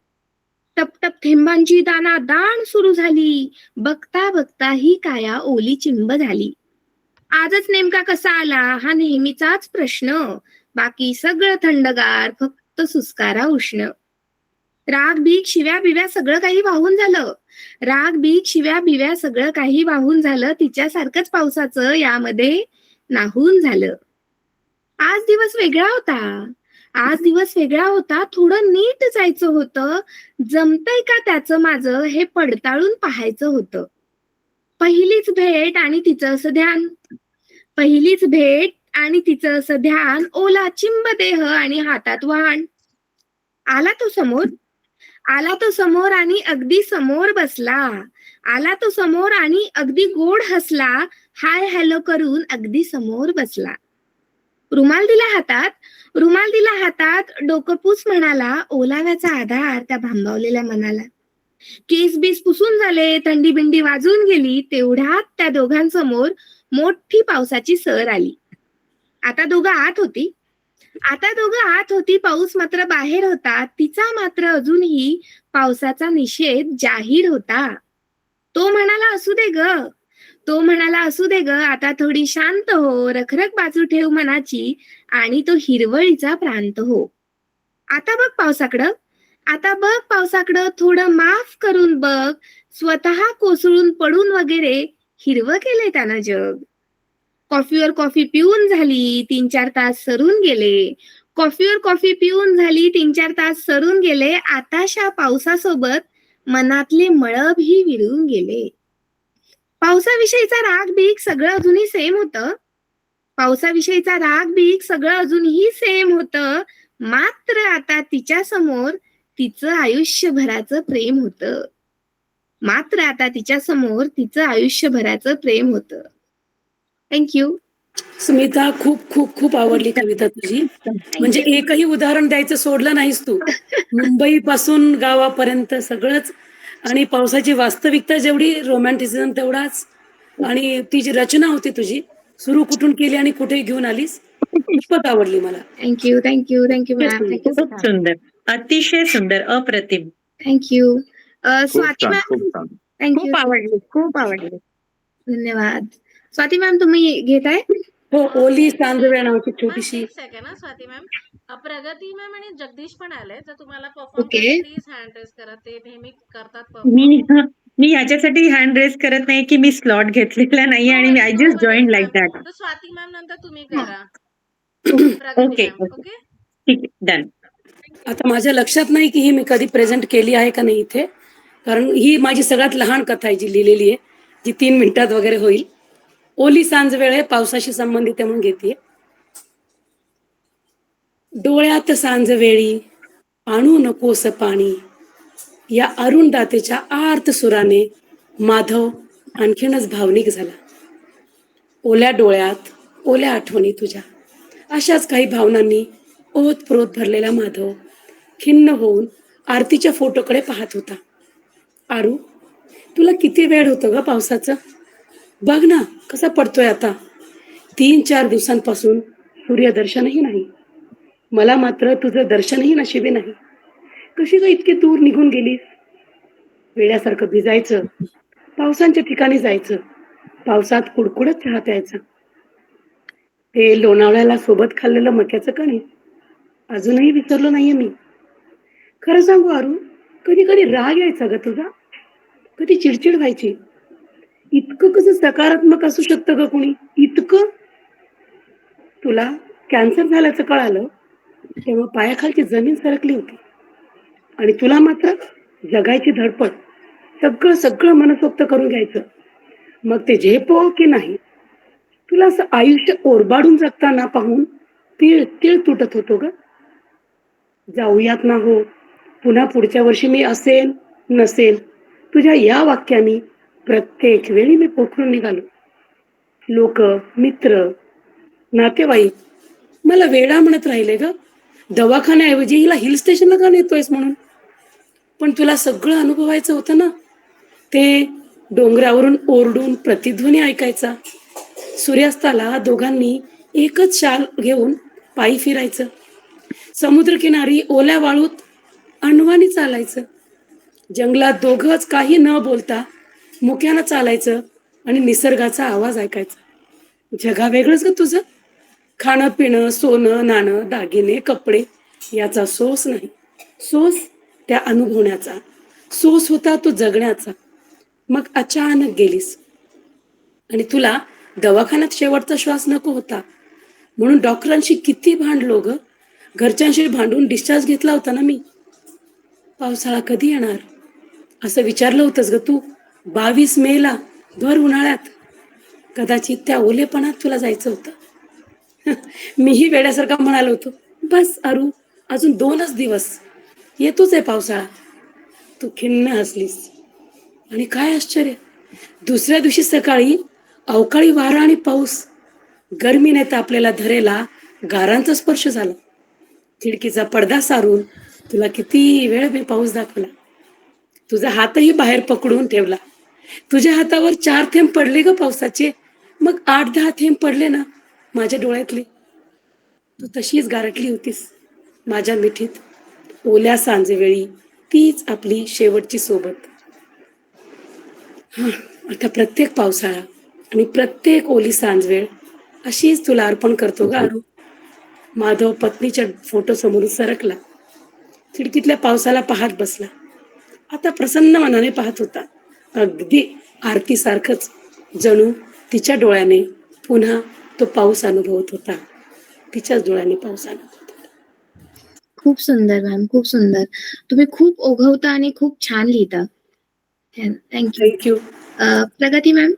टपटप थेंबांची दाना दाण सुरू झाली, बघता बघता ही काया ओली चिंब झाली. आजच नेमका कसा आला हा नेहमीचाच प्रश्न, बाकी सगळं थंडगार फक्त सुस्कारा उष्ण. राग बीग शिव्या बिव्या सगळं काही वाहून झालं, तिच्यासारखंच पावसाचं यामध्ये नाहून झालं. आज दिवस वेगळा होता, आज दिवस वेगळा होता, थोडं नीट जायचं होतं, जमतंय का त्याचं माझं हे पडताळून पाहायचं होतं. पहिलीच भेट आणि तिचं असं ध्यान, पहिलीच भेट आणि तिचं असं ध्यान, ओला चिंब देह आणि हातात वाहन. आला तो समोर, आला तो समोर आणि अगदी समोर बसला, आला तो समोर आणि अगदी गोड हसला, हाय हॅलो करून अगदी समोर बसला. रुमाल दिला हातात, रुमाल दिला हातात, डोकं पुस म्हणाला, ओलाव्याचा आधार त्या भांबावलेल्या मनाला. केस बीस पुसून झाले, थंडी बिंडी वाजून गेली, तेवढ्यात त्या दोघांसमोर मोठी पावसाची सर आली. आता दोघं आत होती, आता दोघं आत होती, पाऊस मात्र बाहेर होता. तिचा मात्र अजूनही पावसाचा निषेध जाहीर होता. तो म्हणाला असू दे ग, तो म्हणाला असू दे ग, आता थोडी शांत हो, रखरख बाजू ठेव मनाची आणि तो हिरवळीचा प्रांत हो. आता बघ पावसाकडं, आता बघ पावसाकडं, थोडं माफ करून बघ, स्वतः कोसळून पडून वगैरे हिरवं केलंय त्यानं जग. कॉफीवर कॉफी पिऊन झाली, 3-4 तास सरून गेले, कॉफीवर कॉफी पिऊन झाली, 3-4 तास सरून गेले, आताशा पावसासोबत मनातले मळभही विरून गेले. पावसाविषयीचा राग बीग सगळं अजूनही सेम होतं, पावसाविषयीचा राग बीग सगळं अजूनही सेम होतं, मात्र आता तिच्या समोर तिचं आयुष्यभराचं प्रेम होतं, मात्र आता तिच्या समोर तिचं आयुष्यभराचं प्रेम होतं. थँक्यू. स्मिता, खूप खूप खूप आवडली कविता तुझी. म्हणजे एकही उदाहरण द्यायचं सोडलं नाहीस तू. मुंबई पासून गावापर्यंत सगळंच, आणि पावसाची वास्तविकता जेवढी, रोमॅन्टिसिझम तेवढाच, आणि ती जी रचना होती तुझी, सुरू कुठून केली आणि कुठे घेऊन आलीस, खूपच आवडली मला. Thank you thank you thank you ma'am. खूप सुंदर, अतिशय सुंदर, अप्रतिम. थँक्यू. खूप स्वाती छान, मॅम. खूप छान. थँक्यू. खूप आवडली, खूप आवडली. धन्यवाद. स्वाती मॅम, तुम्ही घेताय? हो, ओली सांजव्या नावाची मॅम छोटीशी. एक सेकंड ना स्वाती मॅम, प्रगती मॅम आणि जगदीश पण आले, जर तुम्हाला परफॉर्म ओके. करायचं प्लीज हँड रेस करा, ते नेहमी करतात मी परफॉर्म. मी ह्याच्यासाठी हँड रेस करत नाही की मी स्लॉट घेतलेला नाही नो आणि worries, I know just join worries like ma'am. That. तर स्वाती मॅम नंतर तुम्ही करा, प्रगती ओके मॅम. ओके, ओके, ठीक आहे, डन. आता माझ्या लक्षात नाही की ही मी कधी प्रेझेंट केली आहे का नाही इथे, कारण ही माझी सगळ्यात लहान कथा आहे जी लिहिलेली आहे, जी 3 मिनिटात वगैरे होईल. ओली सांज वेळ आहे, पावसाशी संबंधित आहे म्हणून घेते. डोळ्यात सांज वेळी आणू नकोस पाणी, या अरुणदातेच्या आर्त सुराने माधव आणखीनच भावनिक झाला. ओल्या डोळ्यात ओल्या आठवणी तुझ्या, अशाच काही भावनांनी ओतप्रोत भरलेला माधव खिन्न होऊन आरतीच्या फोटोकडे पाहत होता. आरू, तुला किती वेळ होतं ग पावसाचं? बघ ना कसा पडतोय आता. 3-4 दिवसांपासून सूर्यदर्शनही नाही, मला मात्र तुझं दर्शनही नशिबी नाही. कशी ग इतकी दूर निघून गेलीस? वेड्यासारखं भिजायचं, पावसांच्या ठिकाणी जायचं, पावसात कुडकुडत चहा प्यायचा. ते लोणावळ्याला सोबत खाल्लेलं मक्याचं कणीस अजूनही विसरलो नाहीये मी. खरं सांगू आरू, कधी कधी राग यायचा ग तुझा, कधी चिडचिड व्हायची. इतकं कसं सकारात्मक असू शकतं ग कुणी, इतकं? तुला कॅन्सर झाल्याचं कळालं तेव्हा पायाखालची जमीन सरकली होती, आणि तुला मात्र जगायची धडपड, सगळं सगळं मनसोक्त करून घ्यायचं. मग ते झेपो की नाही, तुला असं आयुष्य ओरबाडून जगताना पाहून तीळ तीळ तुटत होतो ग. जाऊयात ना हो, पुन्हा पुढच्या वर्षी मी असेल नसेल, तुझ्या या वाक्याने प्रत्येक वेळी मी पोखरून निघालो. लोक, मित्र, नातेवाईक मला वेडा म्हणत राहिले ग, दवाखान्याऐवजी हिला हिल स्टेशनला का नेतोयस म्हणून. पण तुला सगळं अनुभवायचं होतं ना. ते डोंगरावरून ओरडून प्रतिध्वनी ऐकायचा, सूर्यास्ताला दोघांनी एकच शाल घेऊन पायी फिरायचं, समुद्रकिनारी ओल्या वाळूत अनवाणी चालायचं, जंगलात दोघंच काही न बोलता मुक्यानं चालायचं आणि निसर्गाचा आवाज ऐकायचा. जगा वेगळंच ग तुझं. खाणं पिणं, सोनं नाणं, दागिने, कपडे याचा सोस नाही, सोस त्या अनुभवण्याचा, सोस होता तो जगण्याचा. मग अचानक गेलीस, आणि तुला दवाखान्यात शेवटचा श्वास नको होता म्हणून डॉक्टरांशी किती भांडलो ग, घरच्यांशी भांडून डिस्चार्ज घेतला होता ना मी. पावसाळा कधी येणार असं विचारलं होतंस ग तू 22 मेला भर उन्हाळ्यात. कदाचित त्या ओलेपणात तुला जायचं होतं. मीही वेड्यासारखा म्हणालो होतो, बस अरू अजून 2च दिवस येतोच आहे पावसाळा. तू खिन्न हसलीस. आणि काय आश्चर्य, दुसऱ्या दिवशी सकाळी अवकाळी वारा आणि पाऊस. गर्मीने तापलेला धरेला गारांचा स्पर्श झाला. खिडकीचा पडदा सारून तुला किती वेळ मी पाऊस दाखवला. तुझा हातही बाहेर पकडून ठेवला. तुझ्या हातावर 4 थेंब पडले ग पावसाचे, मग 8-10 थेंब पडले ना माझ्या डोळ्यातले. तू तशीच गारटली होतीस माझ्या मिठीत. ओल्या सांजेवेळी तीच आपली शेवटची सोबत. आता प्रत्येक पावसाळा आणि प्रत्येक ओली सांजवेळ अशीच तुला अर्पण करतो ग अरू. माधव पत्नीच्या फोटो समोरून सरकला. खिडकीतल्या पावसाला पाहत बसला. आता प्रसन्न मनाने पाहत होता, अगदी आरतीसारखंच. जणू तिच्या डोळ्याने पुन्हा तो पाऊस अनुभवत होता. तिच्याच डोळ्याने पाऊस अनुभवत होता. खूप सुंदर मॅम, खूप सुंदर. तुम्ही खूप ओघवता आणि खूप छान लिहिता. थँक्यू. थँक्यू. प्रगती मॅम.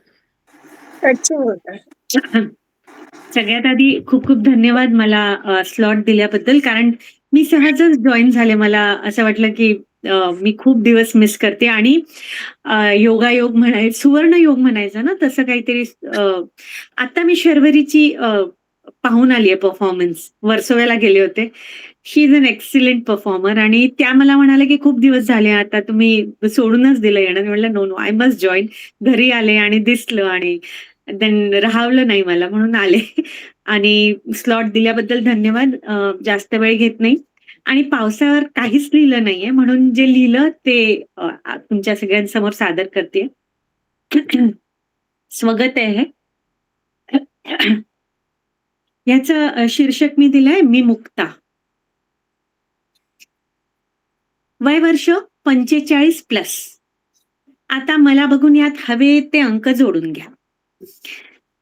सगळ्यात आधी खूप खूप धन्यवाद मला स्लॉट दिल्याबद्दल, कारण मी सहजच जॉईन झाले. मला असं वाटलं की मी खूप दिवस मिस करते आणि योगायोग म्हणायचं, सुवर्ण योग म्हणायचं ना, तसं काहीतरी. आता मी शर्वरीची पाहून आली आहे परफॉर्मन्स. वर्सोव्याला गेले होते. शी इज अन एक्सिलेंट परफॉर्मर आणि त्या मला म्हणाले की खूप दिवस झाले, आता तुम्ही सोडूनच दिलं येणं. मी म्हटलं नो आय मस्ट जॉईन. घरी आले आणि दिसलं आणि देन राहावलं नाही मला, म्हणून आले. आणि स्लॉट दिल्याबद्दल धन्यवाद. जास्त वेळ घेत नाही आणि पावसावर काहीच लिहिलं नाहीये, म्हणून जे लिहिलं ते तुमच्या सगळ्यांसमोर सादर करते. स्वगत आहे. याचं शीर्षक मी दिलंय मी मुक्ता. वय वर्ष 45+. आता मला बघून यात हवे ते अंक जोडून घ्या.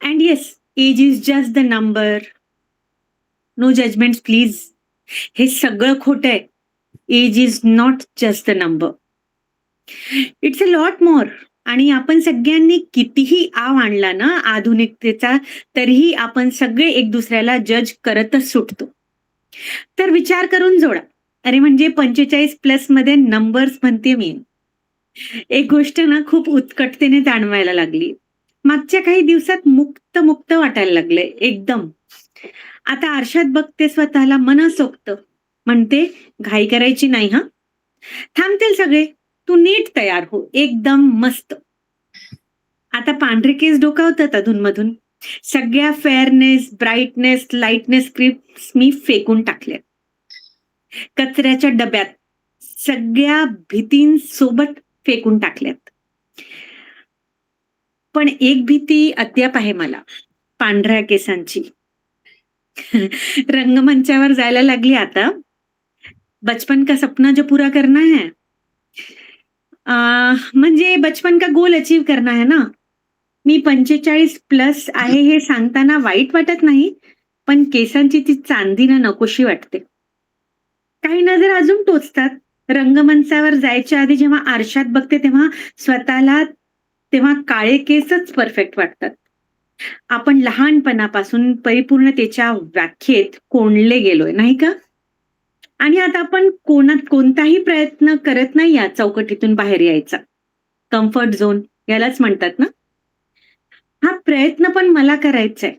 And yes, age is just the number. No judgement please. हे सगळं खोटं आहे. Age is not just the number. It's a lot more. आणि आपण सगळ्यांनी कितीही आव आणला ना आधुनिकतेचा, तरीही आपण सगळे एक दुसऱ्याला जज करतच सुटतो. तर विचार करून जोडा. अरे म्हणजे 45+ मध्ये नंबर्स म्हणते मी. एक गोष्ट ना खूप उत्कटतेने जाणवायला लागली. मागच्या काही दिवसात मुक्त मुक्त वाटायला लागले एकदम. आता आरशात बघते स्वतःला मनसोक्त. म्हणते घाई करायची नाही हा. थांबतील सगळे. तू नीट तयार हो, एकदम मस्त. आता पांढरे केस डोकावतात अधूनमधून. सगळ्या फेअरनेस, ब्राईटनेस, लाईटनेस क्रिप्स मी फेकून टाकल्या कचऱ्याच्या डब्यात. सगळ्या भीतींसोबत फेकून टाकल्यात. पण एक भीती अद्याप आहे मला, पांढऱ्या केसांची. रंगमंचावर जायला लागली आता. बचपन का सपना जो पूरा करना है, म्हणजे बचपन का गोल अचीव करना है ना. मी 45+ आहे हे सांगताना वाईट वाटत नाही, पण केसांची ती चांदी ना नकोशी वाटते. काही नजर अजून टोचतात. रंगमंचावर जायच्या आधी जेव्हा आरशात बघते तेव्हा स्वतःला, तेव्हा काळे केसच परफेक्ट वाटतात. आपण लहानपणापासून परिपूर्णतेच्या व्याख्येत कोंडले गेलोय नाही का. आणि आता आपण कोणताही प्रयत्न करत नाही या चौकटीतून बाहेर यायचा. कम्फर्ट झोन यालाच म्हणतात ना. हा प्रयत्न पण मला करायचा आहे.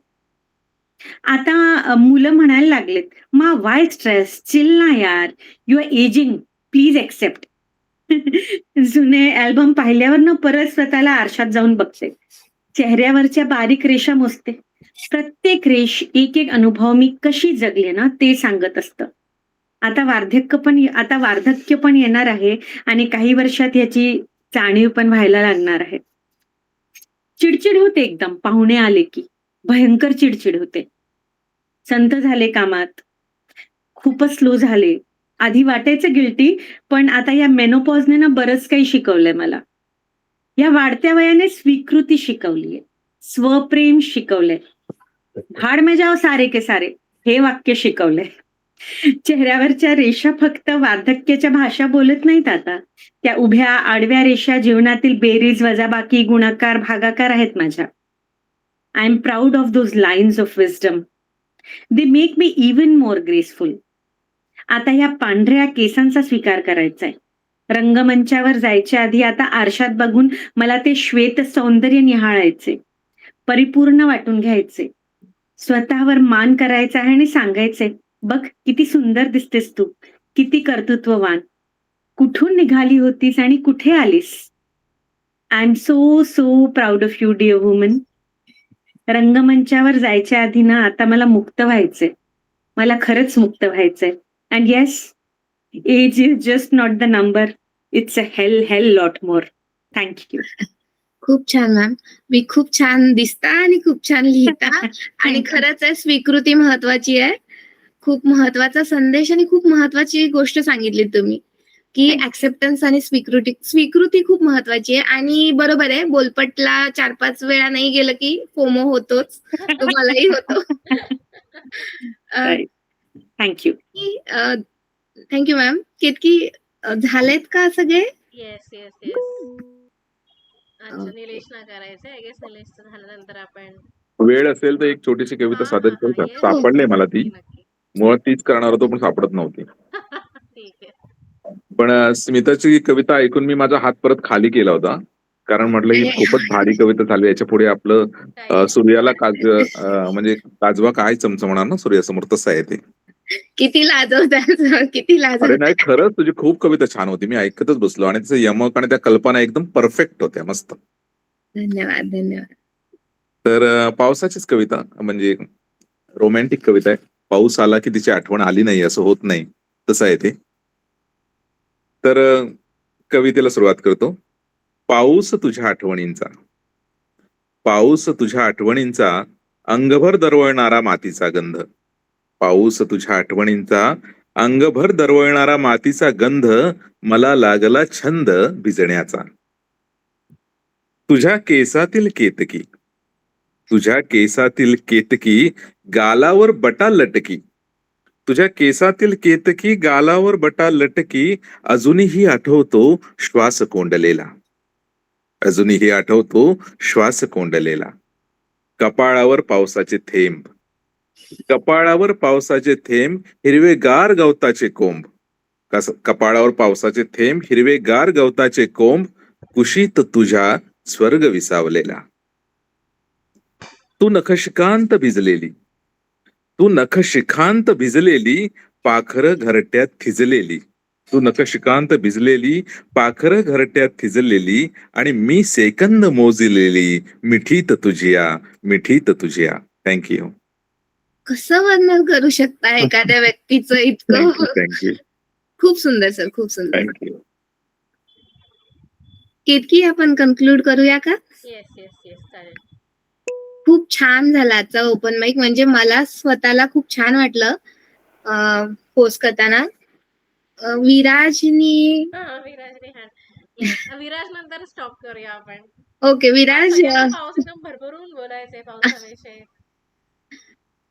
आता मुलं म्हणायला लागलेत, मा वाय स्ट्रेस, चिल ना यार, you are ageing, please accept. जुने अल्बम पाहिल्यावर ना परत स्वतःला आरशात जाऊन बघते. चेहऱ्यावरच्या बारीक रेषा मोजते. प्रत्येक रेष एक एक अनुभव मी कशी जगले ना ते सांगत असतं. आता वार्धक्य पण येणार आहे आणि काही वर्षात याची जाणीव पण व्हायला लागणार आहे. चिडचिड होते एकदम. पाहुणे आले की भयंकर चिडचिड होते. संत झाले कामात, खूपच स्लो झाले. आधी वाटायचं गिल्टी, पण आता या मेनोपॉजने ना बरंच काही शिकवलंय मला. या वाढत्या वयाने स्वीकृती शिकवलीये, स्वप्रेम शिकवलंय. भाड में जाओ सारे के सारे हे वाक्य शिकवलंय. चेहऱ्यावरच्या रेषा फक्त वार्धक्याच्या भाषा बोलत नाहीत आता. त्या उभ्या आडव्या रेषा जीवनातील बेरीज, वजाबाकी, गुणाकार, भागाकार आहेत माझ्या. I am proud of those lines of wisdom. They make me even more graceful. आता ह्या पांढऱ्या केसांचा स्वीकार करायचा आहे. रंगमंचावर जायच्या आधी आता आरशात बघून मला ते श्वेत सौंदर्य निहाळायचे, परिपूर्ण वाटून घ्यायचे, स्वतःवर मान करायचा आहे आणि सांगायचे, बघ किती सुंदर दिसतेस तू, किती कर्तृत्ववान, कुठून निघाली होतीस आणि कुठे आलीस. I am so proud of you dear woman. रंगमंचावर जायच्या आधी ना आता मला मुक्त व्हायचंय, मला खरंच मुक्त व्हायचंय. And yes, age is just not the number, it's a hell lot more. Thank you. खूप छान मॅम. मी खूप छान दिसता आणि खूप छान लिहिता आणि खरंच आहे, स्वीकृती महत्वाची आहे. खूप महत्वाचा संदेश आणि खूप महत्वाची गोष्ट सांगितली तुम्ही की ऍक्सेप्टन्स आणि स्वीकृती खूप महत्वाची आहे. आणि बरोबर आहे, बोलपटला 4-5 वेळा नाही गेलं की फोमो होतोच, तो मलाही होतो. थँक्यू. Thank you ma'am. केतकी झालेत का सगळे? Yes yes yes. अच्छा, निलेशला करायचं. आय गेस निलेशचं झाल्यानंतर आपण वेळ असेल तर एक छोटीशी कविता सादर करू का? yes. सापडले मला ती. नक्की. मुळात तीच करणार होतो पण सापडत नव्हती. ठीक आहे. पण स्मिताची कविता ऐकून मी माझा हात परत खाली केला होता, कारण म्हटलं ही खूपच भारी कविता झाली. याच्या पुढे आपलं सूर्याला म्हणजे काजवा काय चमचमणार ना सूर्यासमोर, तसं आहे ते. किती लाजवतात, किती अरे लाजवतात. नाही, खरंच तुझी खूप कविता छान होती. मी ऐकतच बसलो आणि त्याचं यमक आणि त्या कल्पना एकदम परफेक्ट होत्या, मस्त. धन्यवाद धन्यवाद. तर पावसाचीच कविता, म्हणजे रोमॅन्टिक कविता आहे. पाऊस आला की तिची आठवण आली नाही असं होत नाही, तसं आहे ते. तर कवितेला सुरुवात करतो. पाऊस तुझ्या आठवणींचा, पाऊस तुझ्या आठवणींचा, अंगभर दरवळणारा मातीचा गंध. पाऊस तुझ्या आठवणींचा, अंगभर दरवळणारा मातीचा गंध, मला लागला छंद भिजण्याचा. तुझ्या केसातील केतकी, तुझ्या केसातील केतकी, गालावर बटा लटकी. तुझ्या केसातील केतकी, गालावर बटा लटकी, अजूनही आठवतो श्वास कोंडलेला, अजूनही आठवतो श्वास कोंडलेला. कपाळावर पावसाचे थेंब, कपाळावर पावसाचे थेंब, हिरवेगार गवताचे कोंब. कपाळावर पावसाचे थेंब, हिरवेगार गवताचे कोंब, कुशीत तुझ्या स्वर्ग विसावलेला. तू नखशिखांत भिजलेली, तू नखशिखांत भिजलेली, पाखरं घरट्यात थिजलेली. तू नखशिखांत भिजलेली, पाखरं घरट्यात थिजलेली, आणि मी सेकंद मोजलेली, मिठीत तुझिया, मिठीत तुझिया. थँक्यू. कसं वर्णन करू शकता एखाद्या व्यक्तीचं इतकं? थँक्यू. खूप सुंदर सर, खूप सुंदर. थँक्यू. केतकी, आपण कन्क्लूड करूया का? येस येस येस, चालेल. खूप छान झाला आजचा ओपन माईक. म्हणजे मला स्वतःला खूप छान वाटलं पोस्ट करताना. विराजनी, विराजने हँड, विराज नंतर स्टॉप करूया आपण. ओके विराज. पाऊस एकदम भरभरून बोलायचंय पावसाविषयी.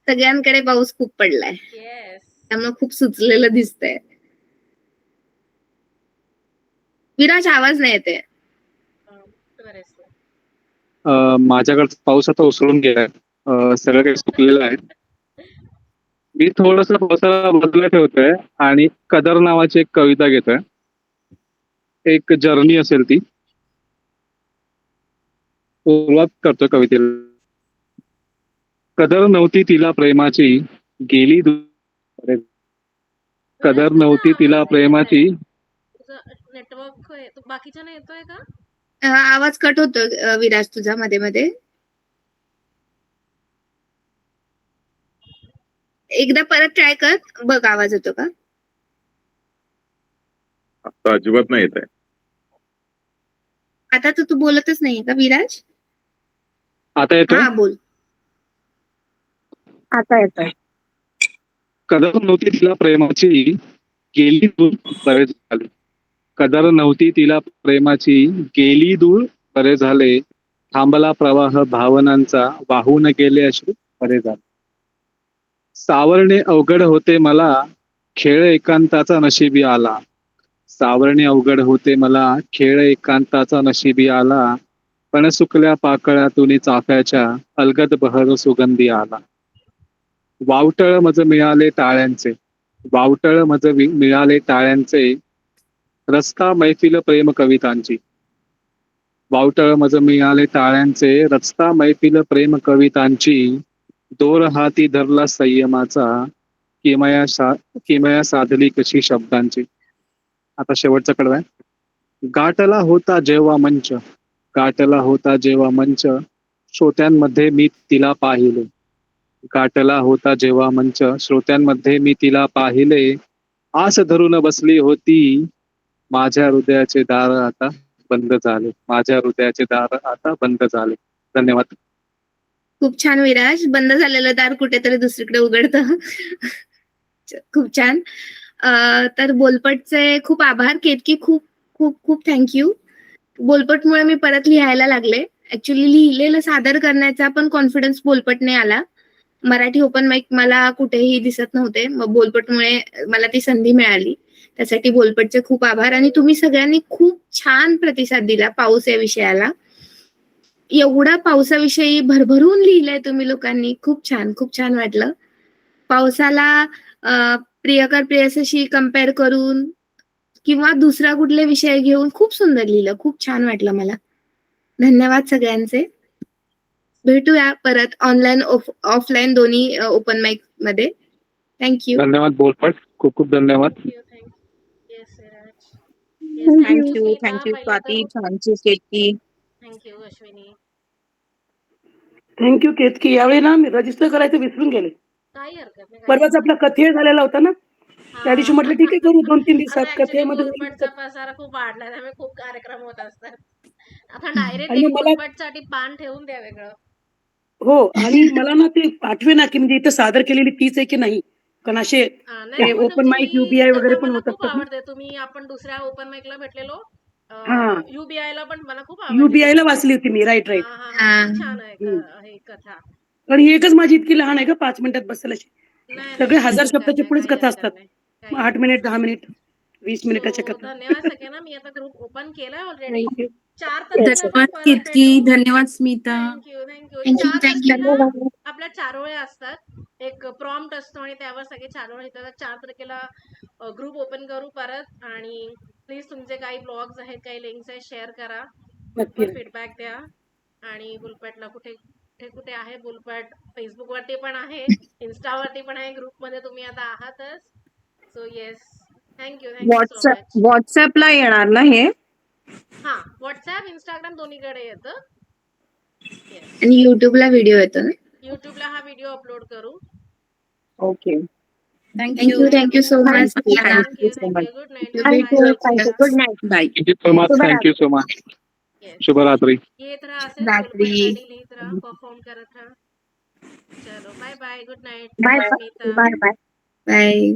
सगळ्यांकडे पाऊस खूप पडलाय, येस. त्यामुळे खूप सुचलेलं दिसतंय. विराज, आवाज नाही येते. माझ्याकडे पाऊस आता ओसळून गेलाय, सगळं काही सुकलेलं आहे. मी थोडस पावसाला बाजूला ठेवतोय आणि कदर नावाची एक कविता घेतोय. एक जर्नी असेल ती, सुरुवात करतोय कवितेला. कदर नव्हती तिला प्रेमाची, गेली कदर नव्हती तिला प्रेमाची. नेटवर्क बाकीच्या नाही येतोय का? आवाज कट होतो विराज तुझा मध्ये मध्ये. एकदा परत ट्राय कर, बघ आवाज येतो का? आता अजिबात नाही येत आहे. आता तर तू बोलतच नाहीये का विराज? आता येतोय? हा बोल. आता येतोय. कदर नव्हती तिला प्रेमाची, गेली दूर बरे झाले. कदर नव्हती तिला प्रेमाची, गेली दूर बरे झाले. थांबला प्रवाह भावनांचा, वाहून गेले अश्रू बरे झाले. सावरणे अवघड होते मला, खेळ एकांताचा नशिबी आला, सावरणे अवघड होते मला, खेळ एकांताचा नशिबी आला, पण सुकल्या पाकळ्यातून चाफ्याच्या अलगद बहर सुगंधी आला. वावटळ मज मिळाले टाळ्यांचे, वावटळ मज मिळाले टाळ्यांचे, रस्ता मैफिल प्रेम कवितांची. वावटळ मज मिळाले टाळ्यांचे, रस्ता मैफिल प्रेम कवितांची, दोर हाती धरला संयमाचा, किमया साधली कशी शब्दांची. आता शेवटचा कडवा आहे. गाठला होता जेव्हा मंच, गाठला होता जेव्हा मंच, श्रोत्यांमध्ये मी तिला पाहिले. गाठला होता जेव्हा मंच, श्रोत्यांमध्ये मी तिला पाहिले, आस धरून बसली होती, माझ्या हृदयाचे दार आता बंद झाले, माझ्या हृदयाचे दार आता बंद झाले. धन्यवाद. खूप छान विराज. बंद झालेलं दार कुठेतरी दुसरीकडे उघडतं. खूप छान. तर बोलपटचे खूप आभार केतकी. खूप खूप खूप थँक्यू. बोलपटमुळे मी परत लिहायला लागले. ऍक्च्युली लिहिलेलं सादर करण्याचा पण कॉन्फिडन्स बोलपटने आला. मराठी ओपन माईक मला कुठेही दिसत नव्हते, मग बोलपटमुळे मला ती संधी मिळाली. त्यासाठी बोलपटचे खूप आभार. आणि तुम्ही सगळ्यांनी खूप छान प्रतिसाद दिला पाऊस या विषयाला. एवढा पावसाविषयी भरभरून लिहिलंय तुम्ही लोकांनी. खूप छान वाटलं. पावसाला प्रियकर प्रेयसीशी कम्पेअर करून किंवा दुसरा कुठले विषय घेऊन खूप सुंदर लिहिलं. खूप छान वाटलं मला. धन्यवाद सगळ्यांचे. भेटूया परत ऑनलाईन ऑफलाईन दोन्ही ओपन माईक मध्ये. थँक्यू. धन्यवाद बोलपट. खूप खूप धन्यवाद. Yes Viraj. Thank you thank you Swati, thank you Ketaki. Thank you Ashwini. Thank you Ketaki. यावेळी ना मी रजिस्टर करायचं विसरून गेले. काही हरकत नाही. परवाच आपला कथेळ झालेला होता ना, त्या दिवशी म्हटलं ठीक आहे करू 2-3 दिवसात. कथेमध्ये बोलपटचा पसारा खूप वाढला, त्यामुळे खूप कार्यक्रम होत असतात. आता डायरेक्ट आणि एक मला बोलपटसाठी पान ठेवून द्या वेगळं. हो, आणि मला ना ते आठवे ना की म्हणजे इथं सादर केलेली तीच आहे की नाही, कारण असे नाही ते पण ओपन माईक तुम्ही युबीआय वगैरे पण मला होत खूप असतात ना. आवडते. तुम्ही आपण दुसऱ्या ओपन माईकला भेटलेलो हा, UBI ला पण मला खूप आवडली युबीआय ला तुमची. वाचली होती मी. राईट हा राईट. हा हा खूप छान आहे हे कथा. पण ही एकच माझी इतकी लहान आहे का 5 मिनिटात बसेल अशी. नाही सगळे काही 1000 हरकत शब्दाच्या नाही, पुढेच काही कथा हरकत असतात. नाही, मग काही 8 हरकत मिनिट, नाही. 10 मिनिट, 20 मिनिटाच्या सो कथा. धन्यवाद सगळ्यांना. मी आता ग्रुप ओपन केलाय ऑलरेडी. थँक्यू. 4 तारखेला आपण धन्यवाद परत केतकी. भेटू. धन्यवाद स्मिता. थँक्यू. थँक्यू 4 तारखेला थँक्यू. आपल्या चारोळे असतात. एक प्रॉम्प्ट असतो आणि त्यावर सगळे चारोळे येतात. 4 तारखेला ग्रुप ओपन करू परत. आणि प्लीज तुमचे काही ब्लॉग्स आहेत, काही लिंक्स आहेत, शेअर करा. नक्की. फीडबॅक द्या. आणि बुलपटला कुठे कुठे आहे बुलपट? फेसबुक वरती पण आहे, इन्स्टावरती पण आहे, ग्रुपमध्ये तुम्ही आता आहातच. So yes, thank you so much. व्हॉट्सअपला येणार ना हे? हा, व्हॉट्सअप, इंस्टाग्राम दोन्हीकडे येतं. येस. आणि युट्यूबला व्हिडिओ येतो ना. युट्यूबला हा व्हिडिओ अपलोड करू. Okay. Thank you so much. Thank you so much. Good night. Bye good night. Bye. Thank you so much. Thank you so much. शुभरात्री. येत राहा असेच रात्री. बोलपटसाठी लिहित राहा, परफॉर्म करत राहा. चलो bye bye. Good night. Bye Smita. Bye. Bye.